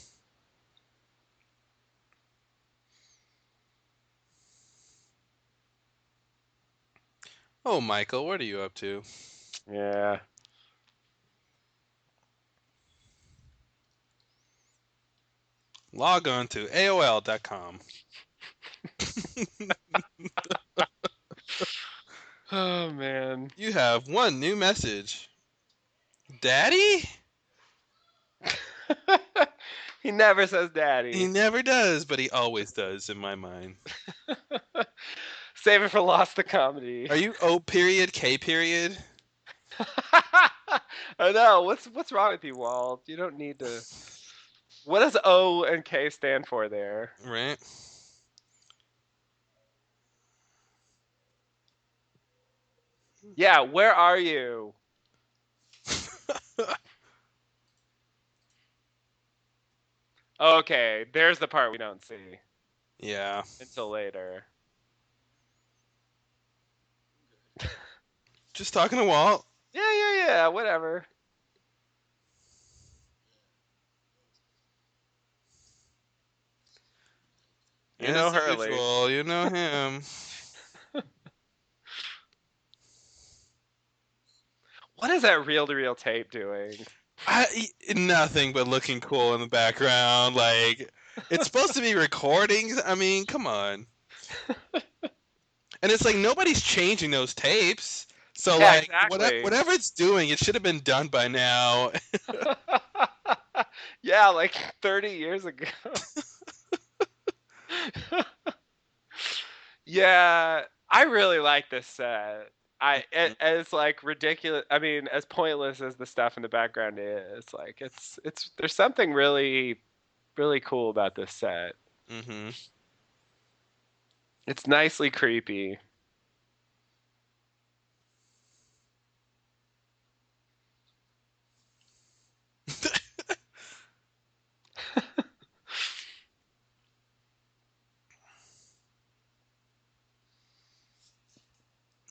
Oh, Michael, what are you up to? Yeah. Log on to AOL.com. Oh man. You have one new message. Daddy? He never says He daddy. never does, but he always does in my mind. Save it for Lost the Comedy. Are you O period K period? I know. What's wrong with you, Walt? You don't need to. What does O and K stand for there? Right? Yeah, where are you? Okay, there's the part we don't see Yeah. until later. Just talking to Walt. Yeah, whatever. You know As Hurley. usual, you know him. What is that reel-to-reel tape doing? Nothing but looking cool in the background. Like, it's supposed to be recordings. I mean, come on. And it's like nobody's changing those tapes. So Yeah, like exactly. whatever it's doing, it should have been done by now. Yeah, like 30 years ago. Yeah, I really like this set. As like ridiculous. I mean, as pointless as the stuff in the background is, like it's there's something really cool about this set. Hmm. It's nicely creepy.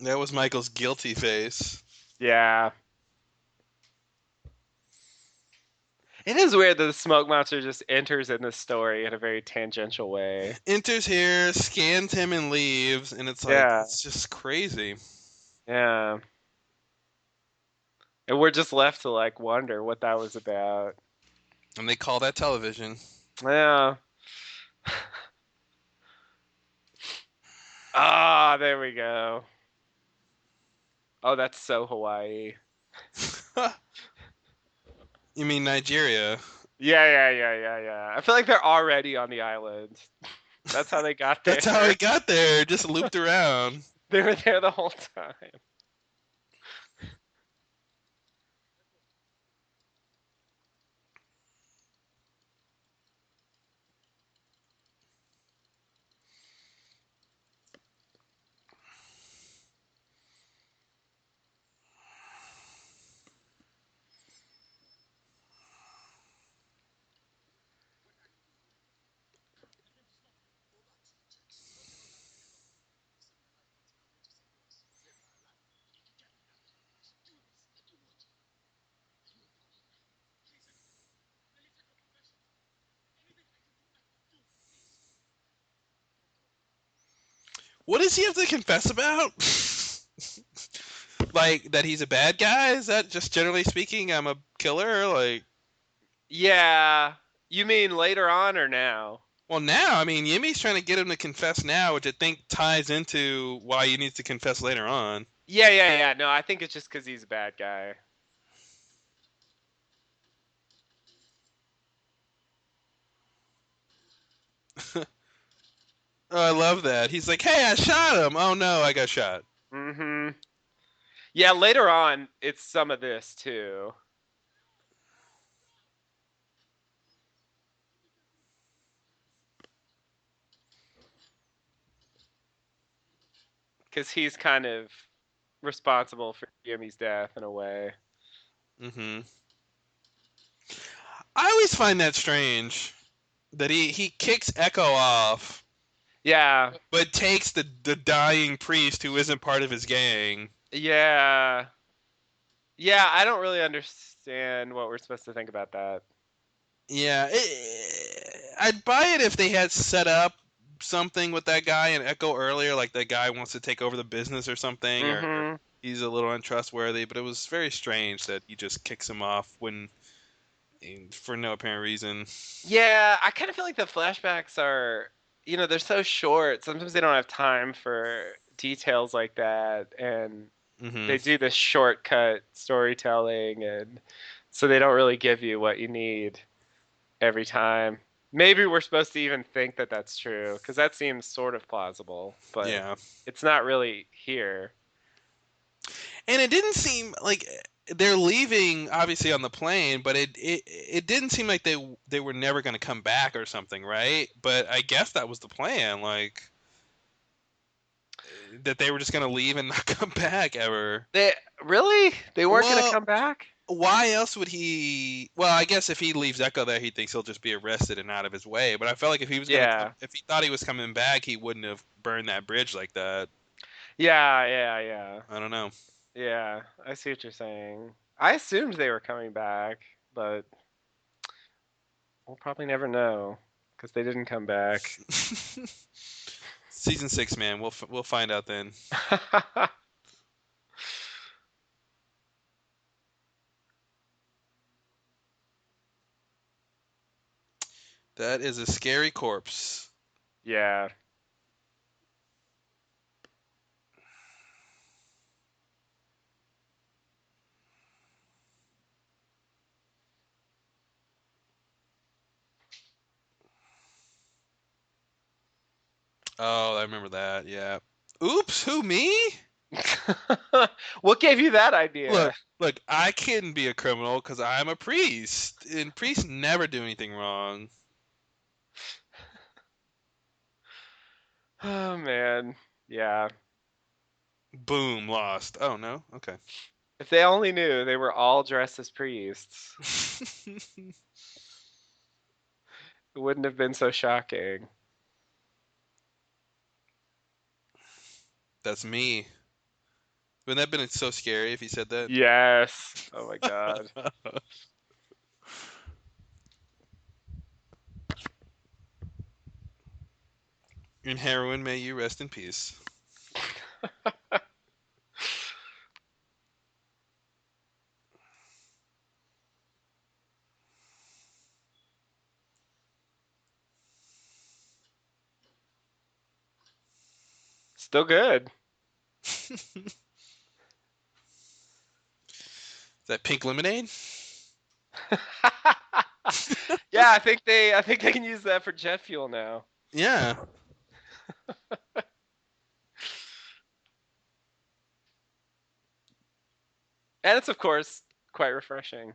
That was Michael's guilty face. Yeah. It is weird that the smoke monster just enters in this story in a very tangential way. Enters here, scans him, and leaves, and it's like Yeah. it's just crazy. Yeah. And we're just left to like wonder what that was about. And they call that television. Yeah. Ah, there we go. Oh, that's so Hawaii. You mean Nigeria? Yeah. I feel like they're already on the island. That's how they got there. That's how he got there. Just looped around. They were there the whole time. What does he have to confess about? Like that he's a bad guy? Is that just generally speaking? I'm a killer. Like, Yeah. You mean later on or now? well, now I mean, Yimmy's trying to get him to confess now, which I think ties into why he needs to confess later on. Yeah. No, I think it's just because he's a bad guy. Oh, I love that. He's like, "Hey, I shot him." Oh no, I got shot. Mm-hmm. Yeah, later on, it's some of this too. Because he's kind of responsible for Yumi's death in a way. Hmm. I always find that strange that he kicks Echo off, Yeah, but takes the dying priest who isn't part of his gang. yeah, yeah. I don't really understand what we're supposed to think about that. Yeah, I'd buy it if they had set up something with that guy in Echo earlier, like that guy wants to take over the business or something, or Mm-hmm. he's a little untrustworthy. But it was very strange that he just kicks him off when for no apparent reason. Yeah, I kind of feel like the flashbacks are, they're so short. Sometimes they don't have time for details like that, and Hmm. they do this shortcut storytelling, and so they don't really give you what you need every time. Maybe we're supposed to even think that that's true because that seems sort of plausible, but Yeah, it's not really here. and it didn't seem like they're leaving obviously on the plane, but it didn't seem like they were never going to come back or something, right? But I guess that was the plan, like that they were just going to leave and not come back ever. They really they weren't going to Well, come back? why else would he? Well, I guess if he leaves Echo there, he thinks he'll just be arrested and out of his way. But I felt like if he was gonna come, Yeah. if he thought he was coming back, he wouldn't have burned that bridge like that. Yeah. I don't know. Yeah, I see what you're saying. I assumed they were coming back, but we'll probably never know. because they didn't come back. Season 6, man. We'll find out then. That is a scary corpse. Yeah. Oh, I remember that. Yeah. Oops, who me? What gave you that idea? Look, look, I couldn't be a criminal because I'm a priest, and priests never do anything wrong. Oh man. Yeah. Boom, lost. Oh no, okay. If they only knew they were all dressed as priests, it wouldn't have been so shocking. That's me. Wouldn't that have been so scary if he said that? Yes. Oh my god. In heroin, may you rest in peace. Still good. Is that pink lemonade? Yeah, I think they can use that for jet fuel now. Yeah. And it's of course quite refreshing.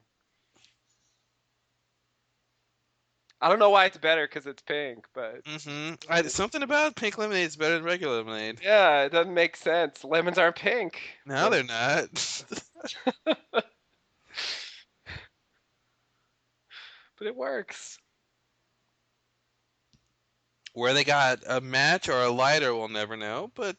I don't know why it's better because it's pink, but Something about pink lemonade is better than regular lemonade. yeah, it doesn't make sense. Lemons aren't pink. No, they're not. But it works. Where they got a match or a lighter, we'll never know. But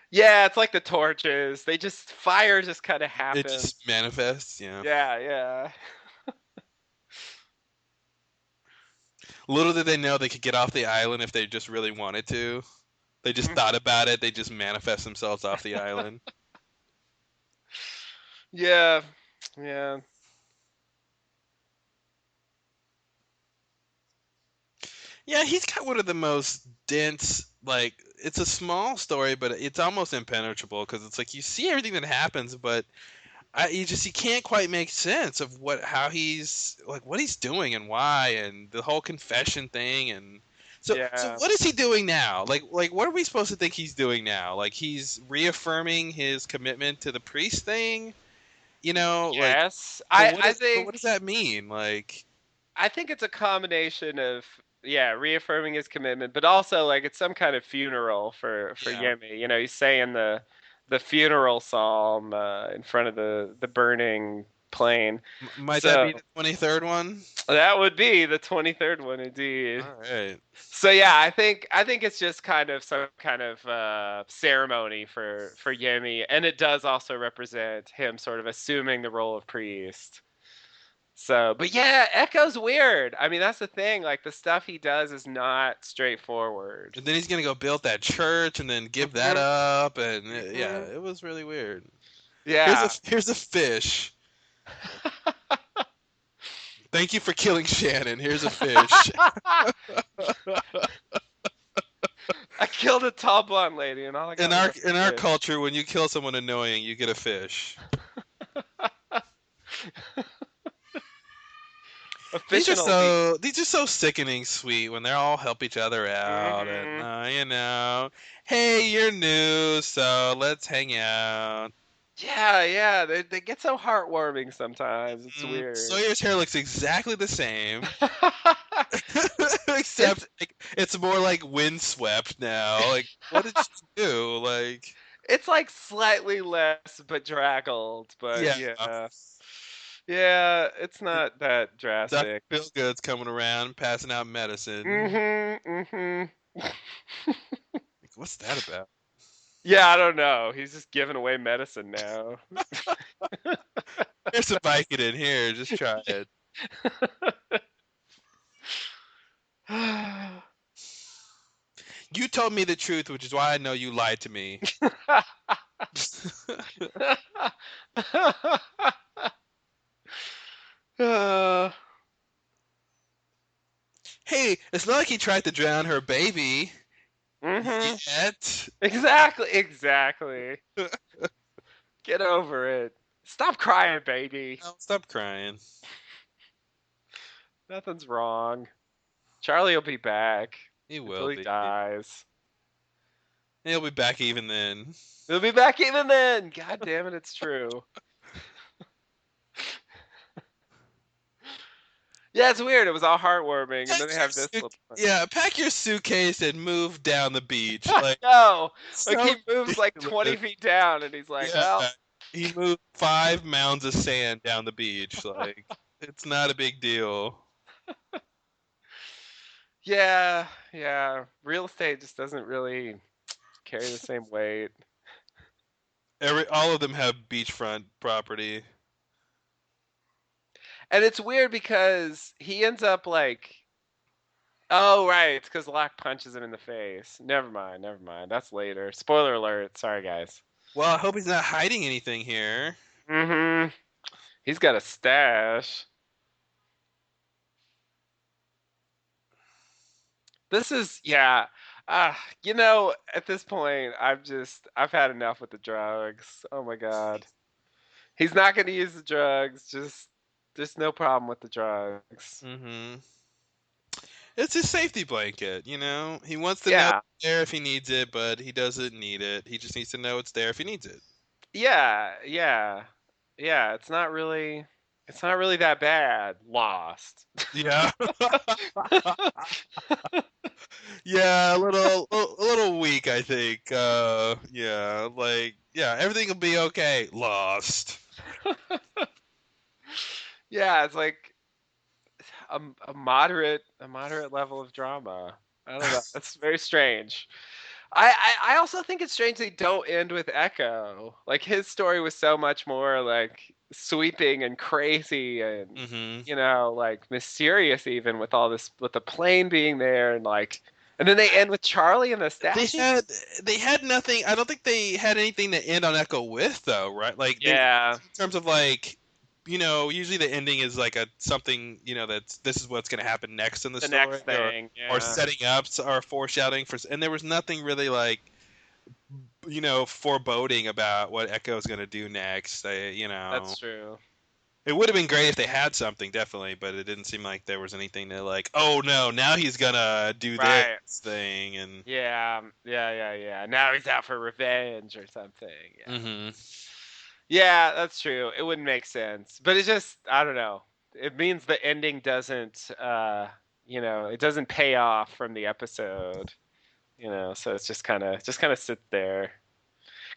Yeah, it's like the torches. Fire just kind of it happens. just manifests. Yeah. Yeah, yeah. Little did they know they could get off the island if they just really wanted to. They just thought about it. They just manifest themselves off the island. Yeah. Yeah. Yeah, he's got one of the most dense. Like, it's a small story, but it's almost impenetrable because it's like you see everything that happens, but you can't quite make sense of how he's like what he's doing and why and the whole confession thing and so Yeah. what is he doing now? Like what are we supposed to think he's doing now? Like he's reaffirming his commitment to the priest thing, like Yes. but I what I is but what think does that mean? Like I think it's a combination of yeah, reaffirming his commitment, but also like it's some kind of funeral for yeah, Yemi. He's saying the funeral psalm in front of the burning plane. might that be So the 23rd one? that would be the 23rd one indeed. All right. So yeah, I think it's just kind of some kind of ceremony for Yemi, and it does also represent him sort of assuming the role of priest. So, but yeah, Echo's weird. I mean, that's the thing. Like the stuff he does is not straightforward. And then he's gonna go build that church and then give that Hmm. up and yeah, Hmm. it was really weird. Here's a Yeah. here's a fish. Thank you for killing Shannon. Here's a fish. I killed a tall blonde lady, and all I got In was our a in our fish. culture, when you kill someone annoying, you get a fish. A fish and a leaf. These are so sickening sweet when they all help each other out and Hmm. hey, you're new, so let's hang out. Yeah, yeah. They get so heartwarming sometimes. It's weird. Sawyer's hair looks exactly the same, it's except like, it's more like windswept now. Like, what did you do? Like, it's like slightly less bedraggled, but yeah, yeah. Yeah, it's not that Dr. drastic. Feelgood's coming around, passing out medicine. Mhm. Like, what's that about? Yeah, I don't know. He's just giving away medicine now. Here's some Vicodin. Here, just try it. You told me the truth, which is why I know you lied to me. uh, Hey, it's not like he tried to drown her baby hmm yet. Exactly, exactly. Get over it. Stop crying, baby. Oh, stop crying. Nothing's wrong. Charlie will be back He until will he be. dies. He'll be back even then. He'll be back even then. God damn it, it's true. Yeah, it's weird. It was all heartwarming, and then they have this little. Yeah, pack your suitcase and move down the beach. Like, No, like so he moves like 20 ridiculous. feet down, and he's like, Yeah, "Well, he moved 5 mounds of sand down the beach. Like, it's not a big deal. yeah, yeah." Real estate just doesn't really carry the same weight. All of them have beachfront property. And it's weird because he ends up like, oh right, it's because Locke punches him in the face. Never mind, never mind. That's later. Spoiler alert. Sorry guys. Well, I hope he's not hiding anything here. Mm-hmm. He's got a stash. This is yeah. At this point, I've had enough with the drugs. Oh my god. He's not going to use the drugs. Just there's no problem with the drugs. Mm-hmm. It's his safety blanket, you know? He wants to know Yeah. it's there if he needs it, but he doesn't need it. He just needs to know it's there if he needs it. Yeah, yeah. Yeah, it's not really that bad. Lost. Yeah. Yeah, a little weak, I think. Yeah, like yeah, everything will be okay. Lost. Yeah, it's like a moderate level of drama. I don't know. That's very strange. I also think it's strange they don't end with Echo. Like his story was so much more like sweeping and crazy and Mhm. like mysterious even with all this with the plane being there and then they end with Charlie and the They statue. had they had nothing. I don't think they had anything to end on Echo with though, right? Like they Yeah, in terms of like usually the ending is like a something, that's this is what's going to happen next in the the story next or thing. or Yeah, setting up or foreshadowing and there was nothing really like foreboding about what Echo's going to do next. that's true. It would have been great if they had something, definitely, but it didn't seem like there was anything to like, oh no, now he's gonna do this Right. thing, and Yeah, yeah, yeah, yeah. Now he's out for revenge or something. Yeah. hmm Yeah, that's true. It wouldn't make sense. But it's just I don't know. It means the ending doesn't it doesn't pay off from the episode, so it's just kind of sit there.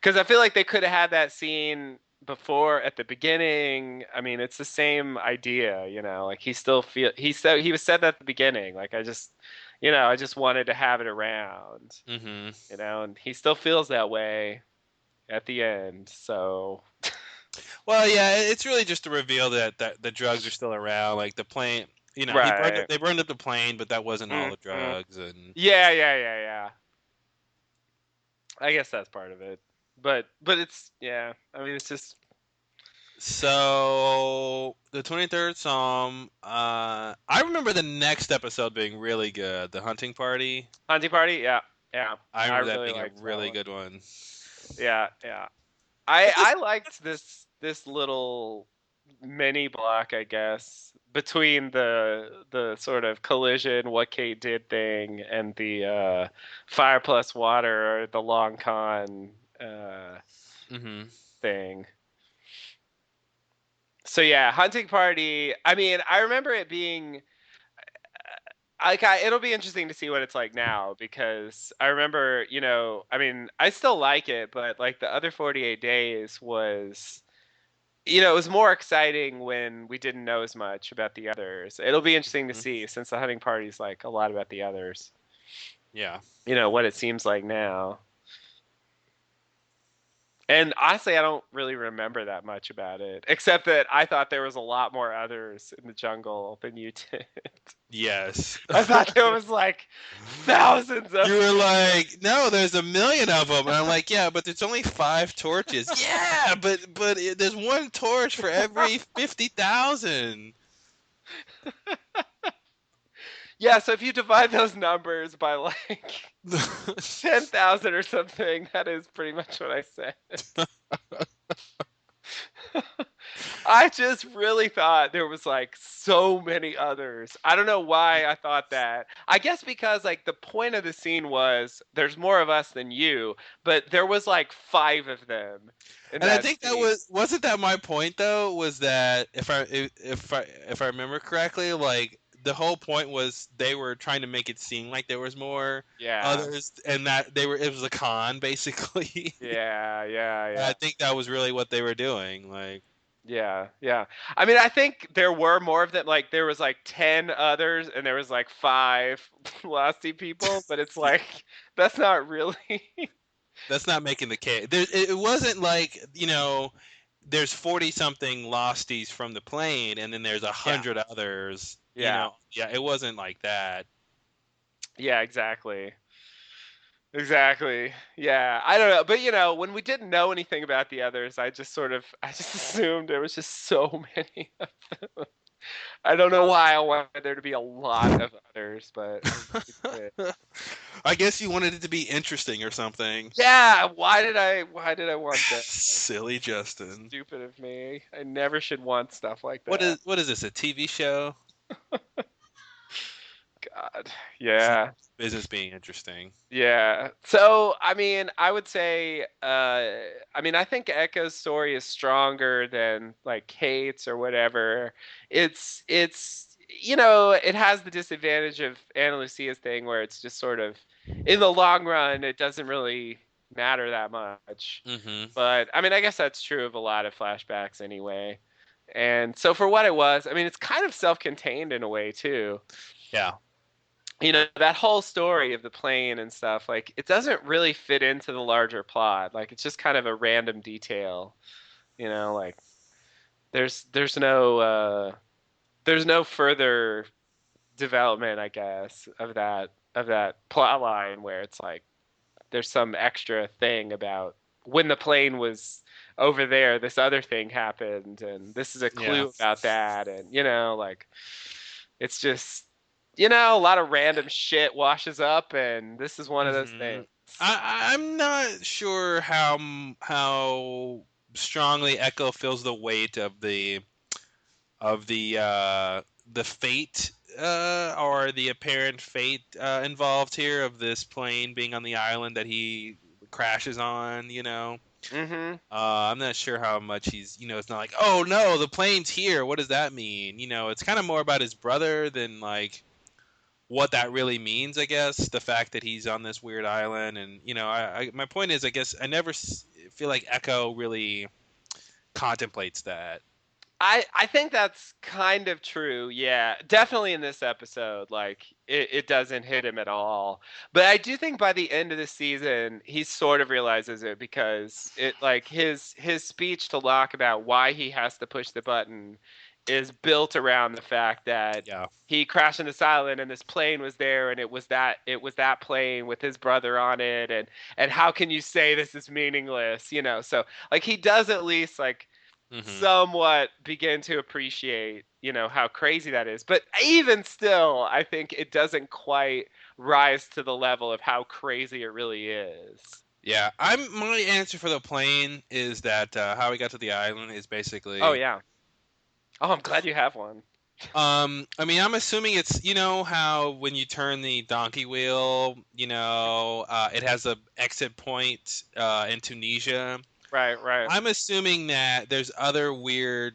Cuz I feel like they could have had that scene before at the beginning. I mean, it's the same idea, like he was said that at the beginning. Like I just wanted to have it around, hmm and he still feels that way at the end. So Well, yeah, it's really just to reveal that the drugs are still around. Like the plane, right. they burned up the plane, but that wasn't all the Mhm. drugs. And Yeah, yeah, yeah, yeah. I guess that's part of it. But it's yeah. I mean, it's just so the 23rd Psalm. I remember the next episode being really good. The hunting party. hunting party. Yeah, yeah. I I remember that really being a liked that really one. good one. Yeah, yeah. I It I just liked this little mini block, I guess, between the sort of collision, what Kate did thing, and the fire plus water or the long con hmm thing. So yeah, hunting party. I mean, I remember it being it'll be interesting to see what it's like now because I remember, I mean, I still like it, but like the other 48 days was, it was more exciting when we didn't know as much about the others. It'll be interesting to see since the hunting party is like a lot about the others. Yeah. What it seems like now. And honestly, I don't really remember that much about it, except that I thought there was a lot more others in the jungle than you did. Yes. I thought there was like thousands of You were them. like, no, there's a million of them, and I'm like, yeah, but there's only 5 torches. Yeah, but there's one torch for every 50,000. Yeah, so if you divide those numbers by like 10,000 or something, that is pretty much what I said. I just really thought there was like so many others. I don't know why I thought that. I guess because like the point of the scene was there's more of us than you, but there was like 5 of them in And I that think that scene. wasn't that my point though, was that if I remember correctly, like the whole point was they were trying to make it seem like there was more Yeah. others, and that they were it was a con basically. Yeah, yeah, I yeah. think that was really what they were doing. Like, Yeah, yeah. I mean, I think there were more of them. Like there was like 10 others and there was like 5 Lusty people, but it's like that's not really. that's not making the case. It wasn't like, there's 40 something losties from the plane, and then there's a Yeah. hundred others. Yeah. Yeah, it wasn't like that. Yeah, exactly. Exactly. Yeah. I don't know, but when we didn't know anything about the others, I just assumed there was just so many of them. I don't know why I wanted there to be a lot of others, but it did. I guess you wanted it to be interesting or something. Yeah, why did I want that? Silly Justin. Stupid of me. I never should want stuff like What that. is this? A TV show? God. It's not Yeah. business being interesting. Yeah. So, I mean, I would say, I mean, I think Echo's story is stronger than like Kate's or whatever. It has the disadvantage of Ana Lucia's thing where it's just sort of, in the long run, it doesn't really matter that much. Mm-hmm. But I mean, I guess that's true of a lot of flashbacks anyway. And so for what it was, I mean, it's kind of self-contained in a way too. Yeah. That whole story of the plane and stuff, like it doesn't really fit into the larger plot. Like it's just kind of a random detail, like there's there's no uh there's no further development, I guess, of that plot line where it's like there's some extra thing about when the plane was over there, this other thing happened, and this is a Yeah. clue about that, and like it's just a lot of random shit washes up, and this is one of those Mm-hmm. things. I'm not sure how strongly Echo feels the weight of the fate, or the apparent fate, involved here, of this plane being on the island that he crashes on. Mhm. I'm not sure how much he's. It's not like, oh no, the plane's here. What does that mean? It's kind of more about his brother than like what that really means. I guess the fact that he's on this weird island, and my point is, I guess I never feel like Echo really contemplates that. I think that's kind of true. Yeah, definitely in this episode, like it doesn't hit him at all. But I do think by the end of the season, he sort of realizes it because it like his speech to Locke about why he has to push the button is built around the fact that Yeah. he crashed on this island and this plane was there and it was that plane with his brother on it, and how can you say this is meaningless, so like he does at least like Hmm. somewhat begin to appreciate, how crazy that is. But even still, I think it doesn't quite rise to the level of how crazy it really is. Yeah, my answer for the plane is that, how we got to the island is Oh basically. yeah. Oh, I'm glad you have one. I mean, I'm assuming it's, how when you turn the donkey wheel, it has a exit point, in Tunisia. Right, right. I'm assuming that there's other weird,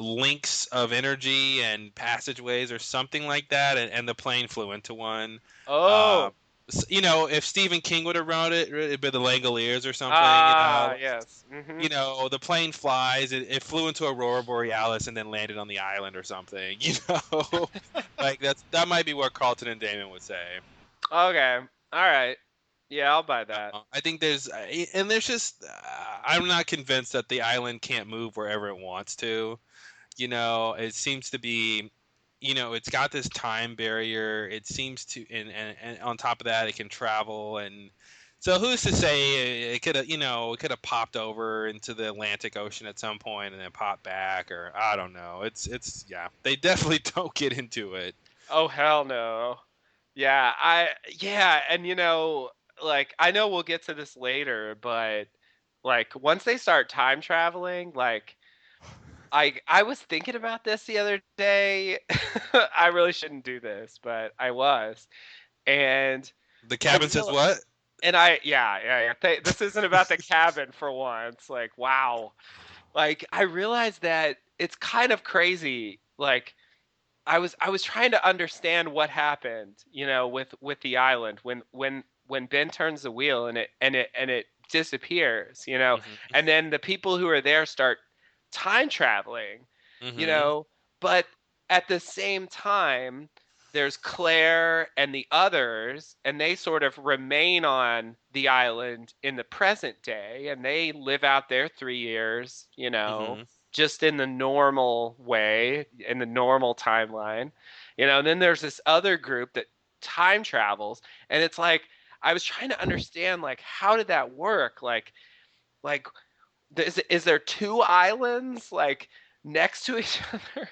links of energy and passageways or something like that, and the plane flew into one. Uh, Oh. if Stephen King would have wrote it, it'd be the Langoliers or something. Ah, yes. The plane flies. It flew into Aurora Borealis and then landed on the island or something. Like that might be what Carlton and Damon would say. Okay. All right. Yeah, I'll buy that. I think and there's just I'm not convinced that the island can't move wherever it wants to. It seems to be, it's got this time barrier. It seems to, and on top of that, it can travel. And so who's to say it could have, it could have popped over into the Atlantic Ocean at some point and then popped back, or I don't know. Yeah, they definitely don't get into it. Oh hell no. Yeah, yeah, and like I know we'll get to this later, but like once they start time traveling, like I was thinking about this the other day. I really shouldn't do this, but I was. And The I cabin says real what? and yeah. This isn't about the cabin for once. Like, wow. Like I realized that it's kind of crazy. Like I was trying to understand what happened, with the island when Ben turns the wheel and it disappears, Hmm. and then the people who are there start time traveling, you Hmm. know, but at the same time there's Claire and the others, and they sort of remain on the island in the present day, and they live out their 3 years, Hmm. just in the normal way, in the normal timeline, and then there's this other group that time travels, and it's like I was trying to understand, like, how did that work? Like is there two islands like next to each other?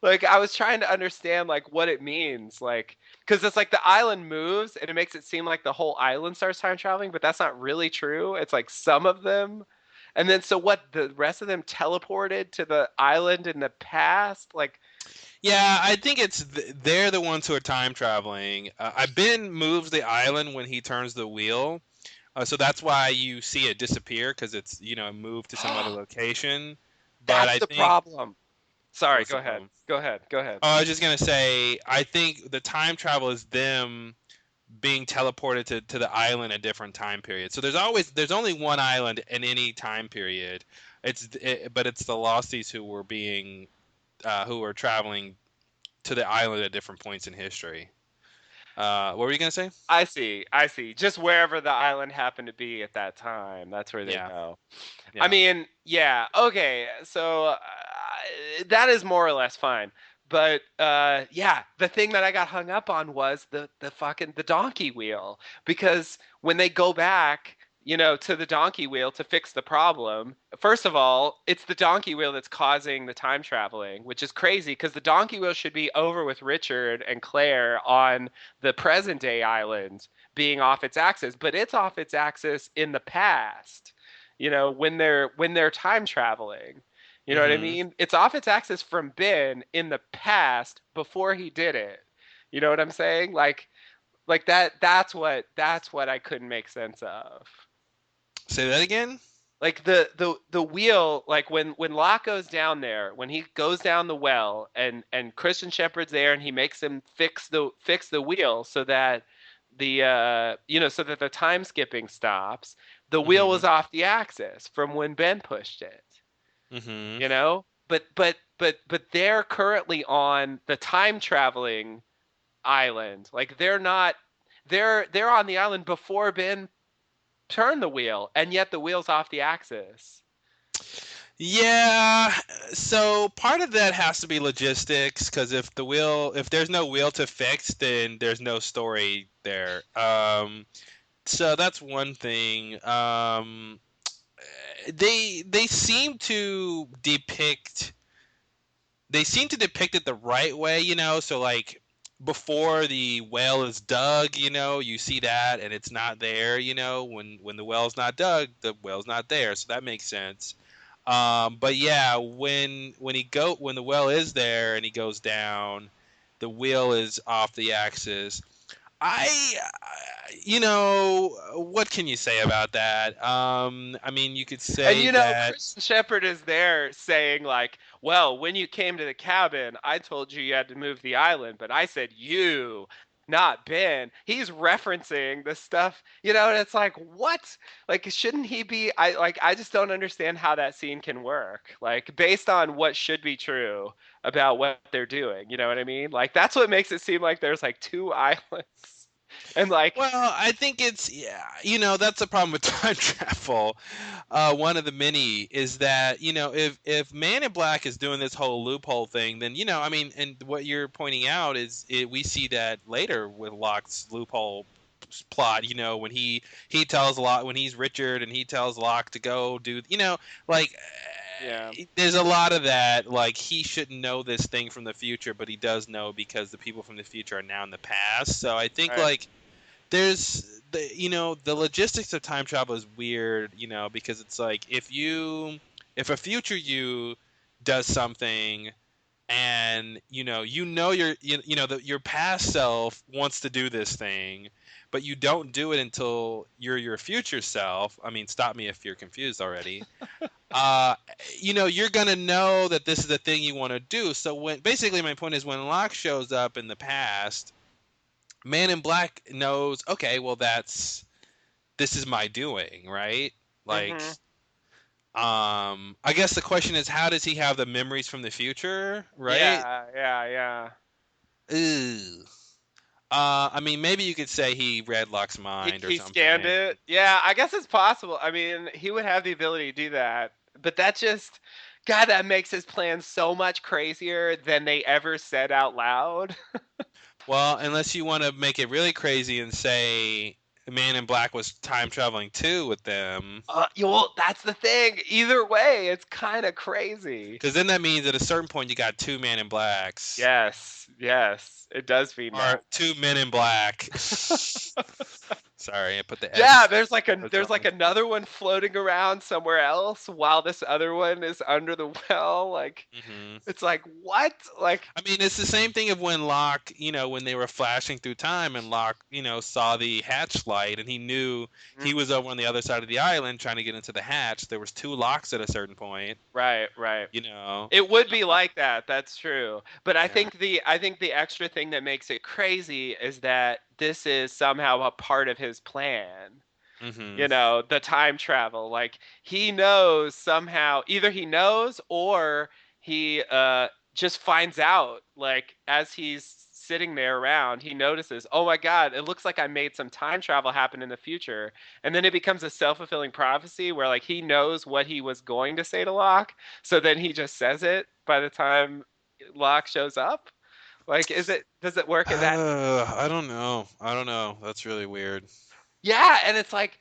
Like I was trying to understand like what it means, like because it's like the island moves and it makes it seem like the whole island starts time traveling, but that's not really true. It's like some of them. And then so what, the rest of them teleported to the island in the past? Like Yeah, I think they're the ones who are time traveling. Ben moves the island when he turns the wheel, so that's why you see it disappear because it's moved to some other location. But that's I the think problem. Sorry, what's go the ahead. problem? Go ahead. Go ahead. Oh, I was just gonna say I think the time travel is them being teleported to the island at different time periods. So there's only one island in any time period. But it's the Losties who were traveling to the island at different points in history. What were you gonna say? I see. I see. Just wherever the island happened to be at that time, that's where they Yeah, go. I yeah. mean, yeah, okay. So that is more or less fine. But yeah, the thing that I got hung up on was the fucking the donkey wheel, because when they go back, to the donkey wheel to fix the problem, first of all, it's the donkey wheel that's causing the time traveling, which is crazy because the donkey wheel should be over with Richard and Claire on the present day island being off its axis, but it's off its axis in the past, when they're time traveling. You know what I Hmm. mean? It's off its axis from Ben in the past before he did it. You know what I'm saying? Like that's what I couldn't make sense of. Say that again. Like the wheel, like when Locke goes down there, when he goes down the well, and Christian Shepherd's there and he makes him fix the wheel so that so that the time skipping stops. The wheel Hmm. was off the axis from when Ben pushed it, Hmm. but they're currently on the time traveling island. Like they're on the island before Ben turned the wheel, and yet the wheel's off the axis. Yeah, so part of that has to be logistics because if there's no wheel to fix, then there's no story there. So that's one thing. They seem to depict it the right way, so like before the well is dug, you see that and it's not there, when the well's not dug, the well's not there, so that makes sense. But yeah, when the well is there and he goes down, the wheel is off the axis. What can you say about that? I mean, you could And say that. Christian Shepherd is there saying like, "Well, when you came to the cabin, I told you you had to move the island, but I said you, not Ben." He's referencing the stuff, and it's like, "What? Like shouldn't he be I just don't understand how that scene can work. Like based on what should be true about what they're doing, you know what I mean? Like that's what makes it seem like there's like two islands. And like, Well, I think it's yeah, that's a problem with time travel. One of the many is that if Man in Black is doing this whole loophole thing, then I mean, and what you're pointing out is we see that later with Locke's loophole plot. When he tells Locke when he's Richard and he tells Locke to go do like. yeah, There's a lot of that. Like he shouldn't know this thing from the future, but he does know because the people from the future are now in the past. So I think right. like there's the logistics of time travel is weird, because it's like if a future you does something and your past self wants to do this thing, but you don't do it until you're your future self. I mean, stop me if you're confused already. uh you're gonna know that this is the thing you want to do. So when basically my point is when Locke shows up in the past, Man in Black knows, okay, well this is my doing, right? Like, Mm-hmm. I guess the question is, how does he have the memories from the future, right? Yeah, yeah, yeah. Ew. I mean, maybe you could say he read Locke's He mind or he scanned something. it. Yeah, I guess it's possible. I mean, he would have the ability to do that, but that just, God, that makes his plan so much crazier than they ever said out loud. Well, unless you want to make it really crazy and say Man in Black was time traveling too with them, Well, that's the thing. Either way, it's kind of crazy. because then that means at a certain point you got two Man in Blacks Yes, yes, it does mean or that. two Men in Black. Sorry, I put the Yeah, S. there's like another one floating around somewhere else while this other one is under the well. Like Mm-hmm. it's like what? Like I mean, it's the same thing of when Locke, when they were flashing through time and Locke, saw the hatch light and he knew he was over on the other side of the island trying to get into the hatch. There was two locks at a certain point, right, right. you know. It would be like that. That's true. But Yeah. I think the extra thing that makes it crazy is that this is somehow a part of his plan. Mm-hmm. You know, the time travel. Like he knows somehow, either he knows or he just finds out. Like as he's sitting there around, he notices, oh my God, it looks like I made some time travel happen in the future. And then it becomes a self-fulfilling prophecy where like he knows what he was going to say to Locke, so then he just says it by the time Locke shows up. Like, does it work in that? I don't know. I don't know. That's really weird. Yeah, and it's like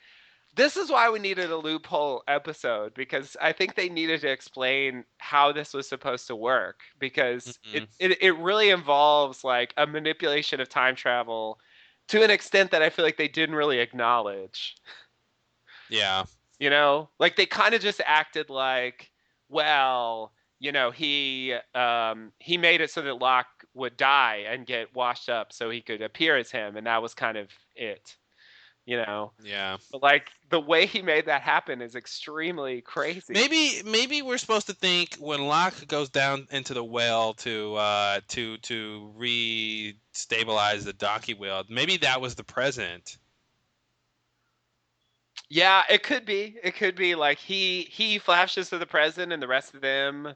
this is why we needed a loophole episode because I think they needed to explain how this was supposed to work because Mm-hmm. it really involves like a manipulation of time travel to an extent that I feel like they didn't really acknowledge. Yeah. You know, like they kind of just acted like, well, he made it so that Locke would die and get washed up so he could appear as him, and that was kind of it. You know, Yeah. but like the way he made that happen is extremely crazy. Maybe we're supposed to think when Locke goes down into the well to re-stabilize the donkey wheel. Maybe that was the present. Yeah, it could be. It could be like he flashes to the present and the rest of them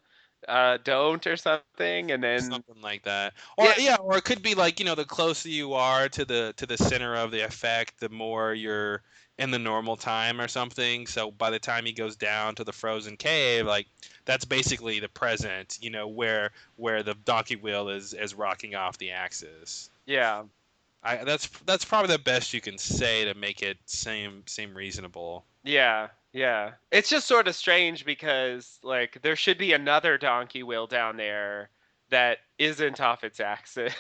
don't or something, and then Something like that. Or yeah, yeah, or it could be like, the closer you are to the center of the effect, the more you're in the normal time or something. So by the time he goes down to the frozen cave, like that's basically the present, where the donkey wheel is rocking off the axis. yeah, That's probably the best you can say to make it seem reasonable. yeah, yeah. It's just sort of strange because like there should be another donkey wheel down there that isn't off its axis.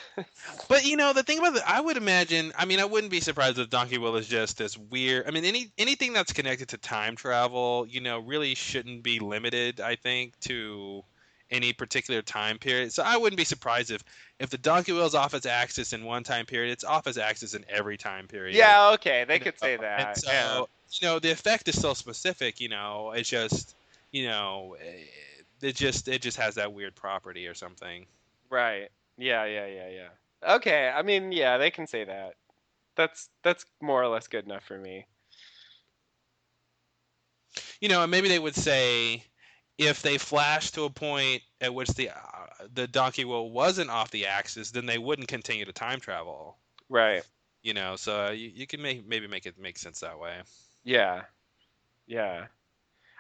But the thing about I would imagine. I mean, I wouldn't be surprised if Donkey Will is just this weird. I mean, anything that's connected to time travel, really shouldn't be limited. I think to any particular time period. So I wouldn't be surprised if the Donkey Wheel is off its axis in one time period, it's off its axis in every time period. Yeah, okay, they You could know, say and that. Yeah. so the effect is so specific. It's just it just has that weird property or something. Right. Yeah, yeah, yeah, yeah. Okay, I mean, yeah, they can say that. That's more or less good enough for me. And maybe they would say if they flashed to a point at which the donkey wheel wasn't off the axis, then they wouldn't continue to time travel. Right. So you can maybe make it make sense that way. Yeah. Yeah.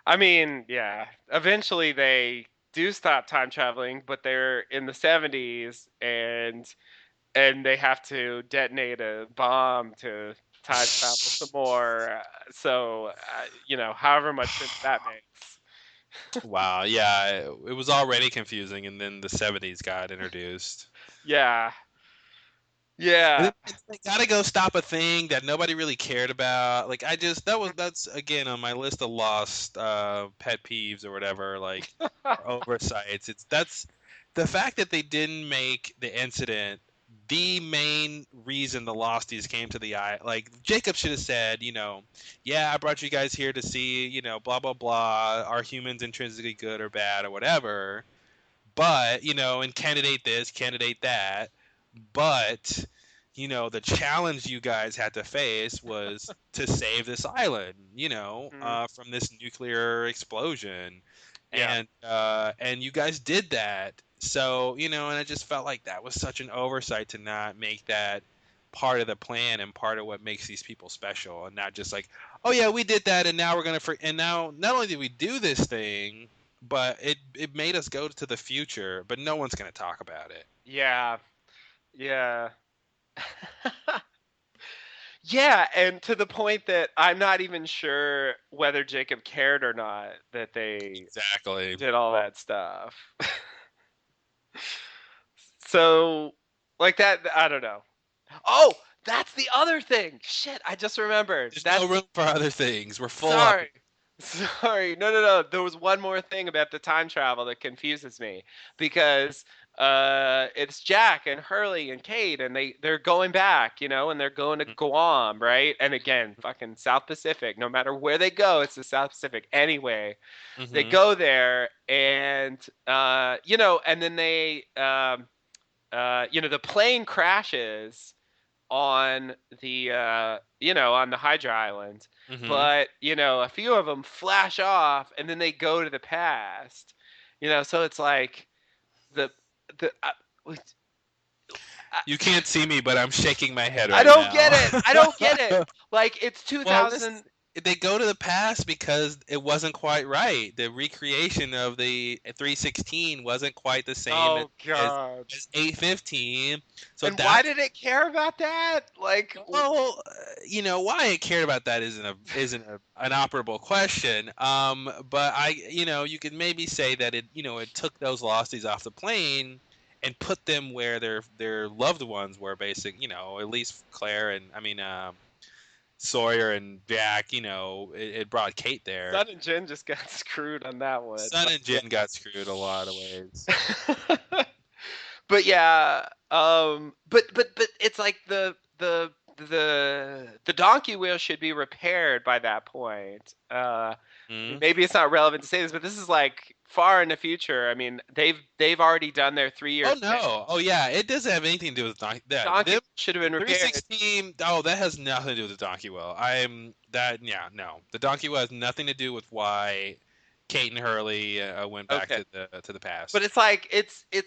I mean, yeah. Eventually they do stop time traveling, but they're in the 70s and they have to detonate a bomb to time travel some more. So, however much sense that makes. Wow, yeah, it was already confusing, and then the '70s got introduced. Yeah. And Yeah. then they gotta go stop a thing that nobody really cared about. Like that's again on my list of lost pet peeves or whatever, like or oversights. That's the fact that they didn't make the incident the main reason the Losties came to the eye. Like Jacob should have said, yeah, I brought you guys here to see, blah blah blah. Are humans intrinsically good or bad or whatever? But and candidate this, candidate that. But the challenge you guys had to face was to save this island, Mhm. from this nuclear explosion, Yeah. and you guys did that. So and I just felt like that was such an oversight to not make that part of the plan and part of what makes these people special, and not just like, oh yeah, we did that, and now we're gonna and now not only did we do this thing, but it made us go to the future, but no one's gonna talk about it. Yeah. Yeah. Yeah, and to the point that I'm not even sure whether Jacob cared or not that they Exactly. did all that stuff. So, like that, I don't know. Oh, that's the other thing. Shit, I just remembered. There's no That's room for other things. We're full up. sorry. Sorry. No, no, no. There was one more thing about the time travel that confuses me because it's Jack and Hurley and Kate and they're going back, and they're going to Guam, right? And again, fucking South Pacific. No matter where they go, it's the South Pacific anyway. They Mm-hmm. go there and and then the plane crashes on the Hydra Island, Mm-hmm. but a few of them flash off and then they go to the past. So it's like the the I, You can't see me, but I'm shaking my head I right don't get now. it. I don't get it. Like it's Well, this 2000. they go to the past because it wasn't quite right. The recreation of the 316 wasn't quite the same Oh as god. 815. So And why that's did it care about that? Like well, why I cared about that an operable question. But you could maybe say that it took those losties off the plane and put them where their loved ones were, at least Claire and Sawyer and Jack. It brought Kate there. Sun and Jin just got screwed on that one. Sun and Jin got screwed a lot of ways. But yeah, but it's like the donkey wheel should be repaired by that point. I mean, Hmm. maybe it's not relevant to say this, but this is like far in the future. I mean, they've already done their 3 year Oh thing. no! Oh yeah! It doesn't have anything to do with that. Donkey should have been repaired. 316. Oh, that has nothing to do with the donkey well. Yeah, no. The donkey well has nothing to do with why Kate and Hurley went back Okay, to the but past. it's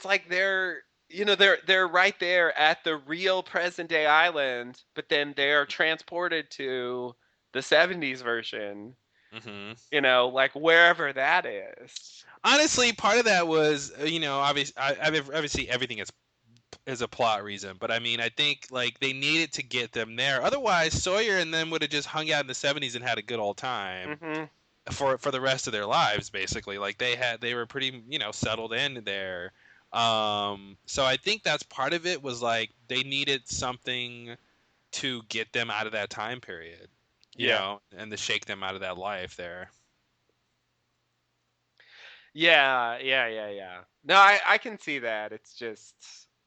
like they're right there at the real present day island, but then they're transported to the 70s version. Hmm. Like wherever that is. Honestly, part of that was obviously obviously everything is a plot reason, but I mean I think like they needed to get them there. Otherwise, Sawyer and them would have just hung out in the '70s and had a good old time Hmm. for the rest of their lives, basically. Like they were pretty settled in there. So I think that's part of it, was like they needed something to get them out of that time period, Yeah. and to shake them out of that life there. Yeah, yeah, yeah, yeah. No, I can see that. It's just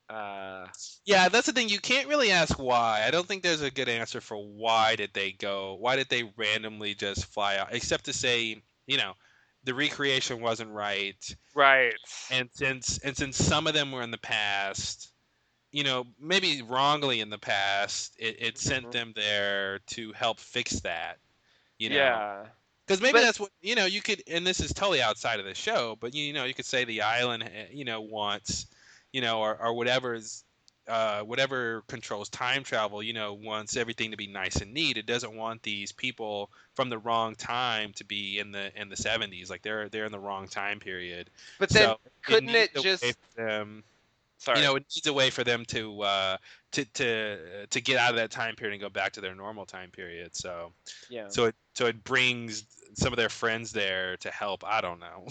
uh Yeah, that's the thing. You can't really ask why. I don't think there's a good answer for why did they go? Why did they randomly just fly out? Except to say, the recreation wasn't right, right. and since some of them were in the past, maybe wrongly in the past, it sent Mhm. them there to help fix that, you know. Yeah. Because maybe But that's what you could, and this is totally outside of the show, but you could say the island, wants, or whatever is. whatever controls time travel, wants everything to be nice and neat. It doesn't want these people from the wrong time to be in the 70s. Like they're in the wrong time period. But then So it couldn't needs it a way just for them. sorry. It needs a way for them to get out of that time period and go back to their normal time period. So Yeah. so it brings some of their friends there to help. I don't know.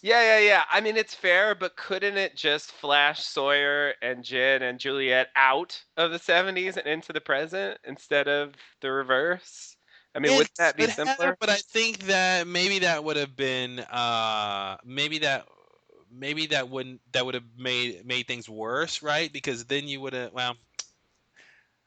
Yeah. I mean, it's fair, but couldn't it just flash Sawyer and Jen and Juliet out of the 70s and into the present instead of the reverse? I mean, It wouldn't that be could have, simpler? but I think that maybe that would have been maybe that would have made things worse, right? Because then you would have, well,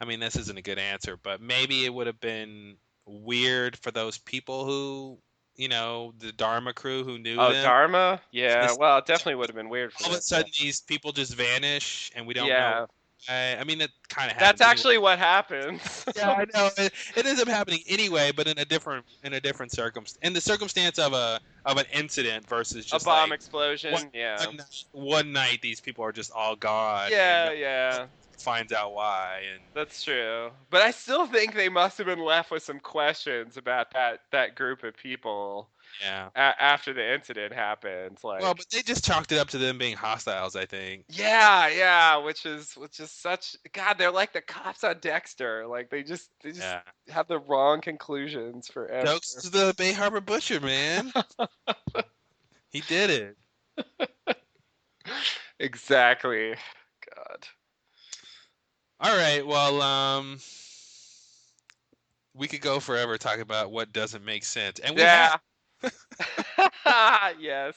I mean, this isn't a good answer, but maybe it would have been weird for those people who, the Dharma crew who knew Oh, them. Dharma? And Yeah. this, Well, it definitely would have been weird for all of them. a Yeah. sudden, these people just vanish, and we don't know. Yeah. I mean, that kind of That's happens anyway. actually what happens. Yeah, I know. It ends up happening anyway, but in a different circumstance. In the circumstance of an incident versus A just bomb like one explosion. Yeah. one night, these people are just all gone, and no one Yeah. finds out why. And That's true. But I still think they must have been left with some questions about that group of people yeah, after the incident happened. well, Like, but they just chalked it up to them being hostiles, I think. yeah, which is such God. They're like the cops on Dexter. Like they just Yeah, have the wrong conclusions forever. Stokes is the Bay Harbor Butcher, man. He did it. Exactly. God. All right, well, we could go forever talking about what doesn't make sense, and we have. Yeah. Yes.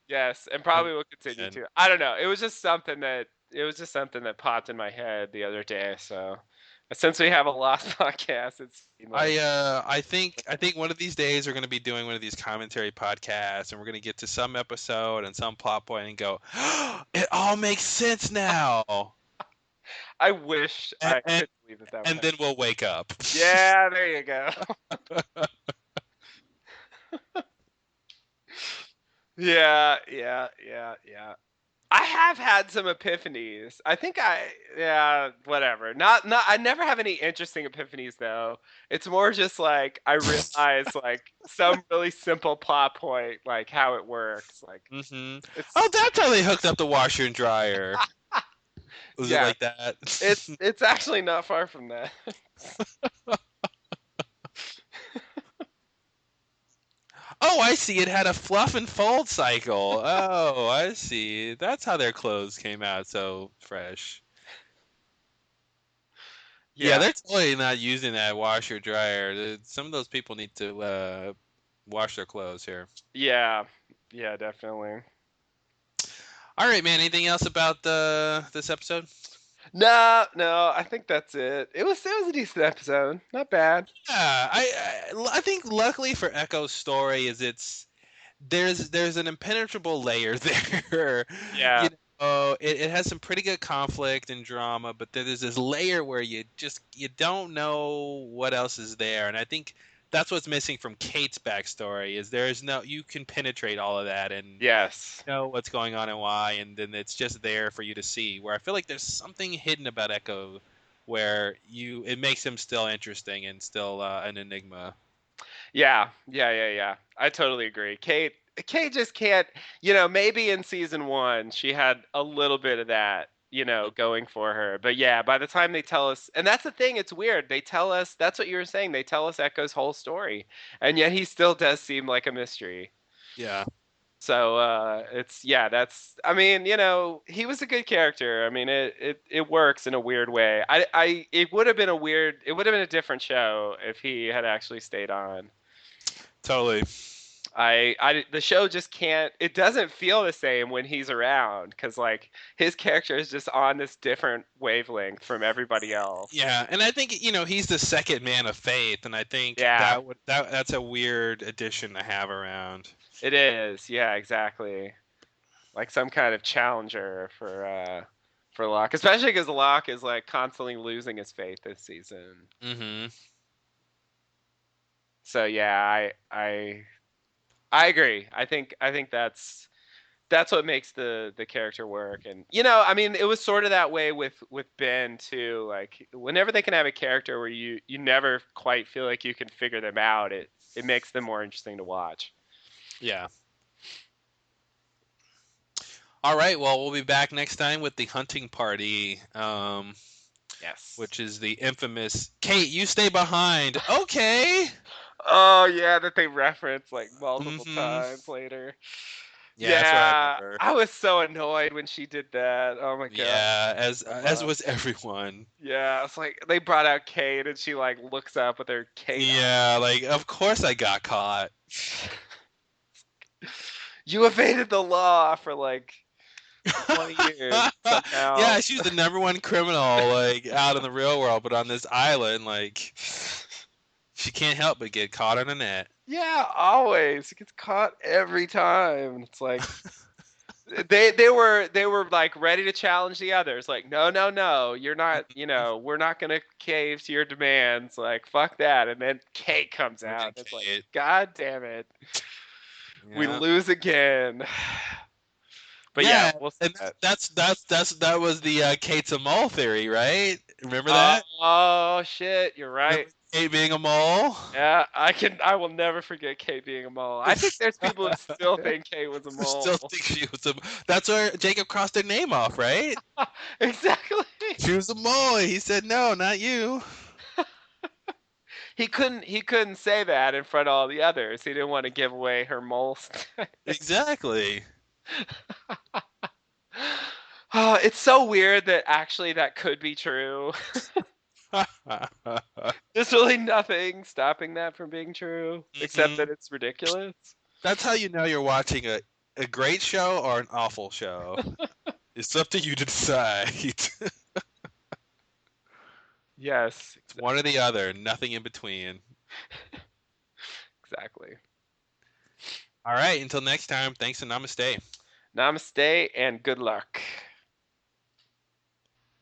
Yes, and Um, probably will continue and to. I don't know. It was just something that popped in my head the other day. So since we have a lost podcast, it seemed like I think one of these days we're going to be doing one of these commentary podcasts, and we're going to get to some episode and some plot point and go, it all makes sense now, I wish and I and, could believe that would and happen. then we'll wake up. Yeah, there you go. Yeah. I have had some epiphanies. Yeah, whatever. Not I never have any interesting epiphanies though. It's more just like I realize like some really simple plot point, like how it works. Like hmm it's Oh, that's how they hooked up the washer and dryer. Was it yeah, like that? it's actually not far from that. Oh, I see. It had a fluff and fold cycle. Oh, I see. That's how their clothes came out so fresh. Yeah, Yeah. they're totally not using that washer dryer. Some of those people need to wash their clothes here. Yeah. Yeah, definitely. All right, man. Anything else about this episode? No, I think that's it. It was a decent episode. Not bad. Yeah, I think luckily for Echo's story is there's an impenetrable layer there. Yeah. You it has some pretty good conflict and drama, but there's this layer where you don't know what else is there, and I think that's what's missing from Kate's backstory is there's no you can penetrate all of that and Yes. know what's going on and why, and then it's just there for you to see. Where I feel like there's something hidden about Echo, where it makes him still interesting and still an enigma. Yeah. I totally agree. Kate just can't, maybe in season 1 she had a little bit of that, going for her. But yeah, by the time they tell us, and that's the thing, it's weird. They tell us, that's what you were saying. They tell us Echo's whole story, and yet he still does seem like a mystery. Yeah, So it's yeah, that's I mean, he was a good character. I mean, it works in a weird way. It would have been a different show if he had actually stayed on. totally. The show just can't. It doesn't feel the same when he's around because like his character is just on this different wavelength from everybody else. Yeah, and I think he's the second man of faith, and I think Yeah, that's a weird addition to have around. it is. Yeah, exactly. Like some kind of challenger for Locke, especially because Locke is like constantly losing his faith this season. hmm So yeah, I agree. I think that's what makes the character work. And you know, I mean, it was sort of that way with Ben too. Like whenever they can have a character where you never quite feel like you can figure them out, it makes them more interesting to watch. Yeah. All right. Well, we'll be back next time with the hunting party, Yes. which is the infamous Kate. You stay behind. Okay. Oh yeah, that they reference like multiple Mm-hmm. times later. Yeah, that's what I Yeah, remember. I was so annoyed when she did that. Oh my god. Yeah, as Uh, was everyone. yeah, it's like they brought out Kate and she like looks up with her Kate Yeah, like of course I got caught. on. You evaded the law for like 20 years somehow. Yeah, she was the number one criminal like out in the real world, but on this island, like she can't help but get caught in a net. Yeah, always. He gets caught every time. And it's like they were like ready to challenge the others. Like, no, no, no, you're not, we're not gonna cave to your demands. Like, fuck that. And then Kate comes And then out. It's like, Kate. God damn it. We Yeah. lose again. But yeah, Yeah, we'll see and that. that was the Kate's a mole theory, right? Remember that? Oh shit, you're right. Remember Kate being a mole? Yeah, I will never forget Kate being a mole. I think there's people who still think Kate was a mole. Still think she was a. That's where Jacob crossed her name off, right? Exactly. She was a mole. He said, "No, not you." He couldn't say that in front of all the others. He didn't want to give away her mole. Exactly. Oh, it's so weird that actually that could be true. There's really nothing stopping that from being true, except Mhm. that it's ridiculous. That's how you know you're watching a great show or an awful show. It's up to you to decide. It's Yes, one or the other, nothing in between. exactly. All right, until next time, thanks and namaste. Namaste and good luck.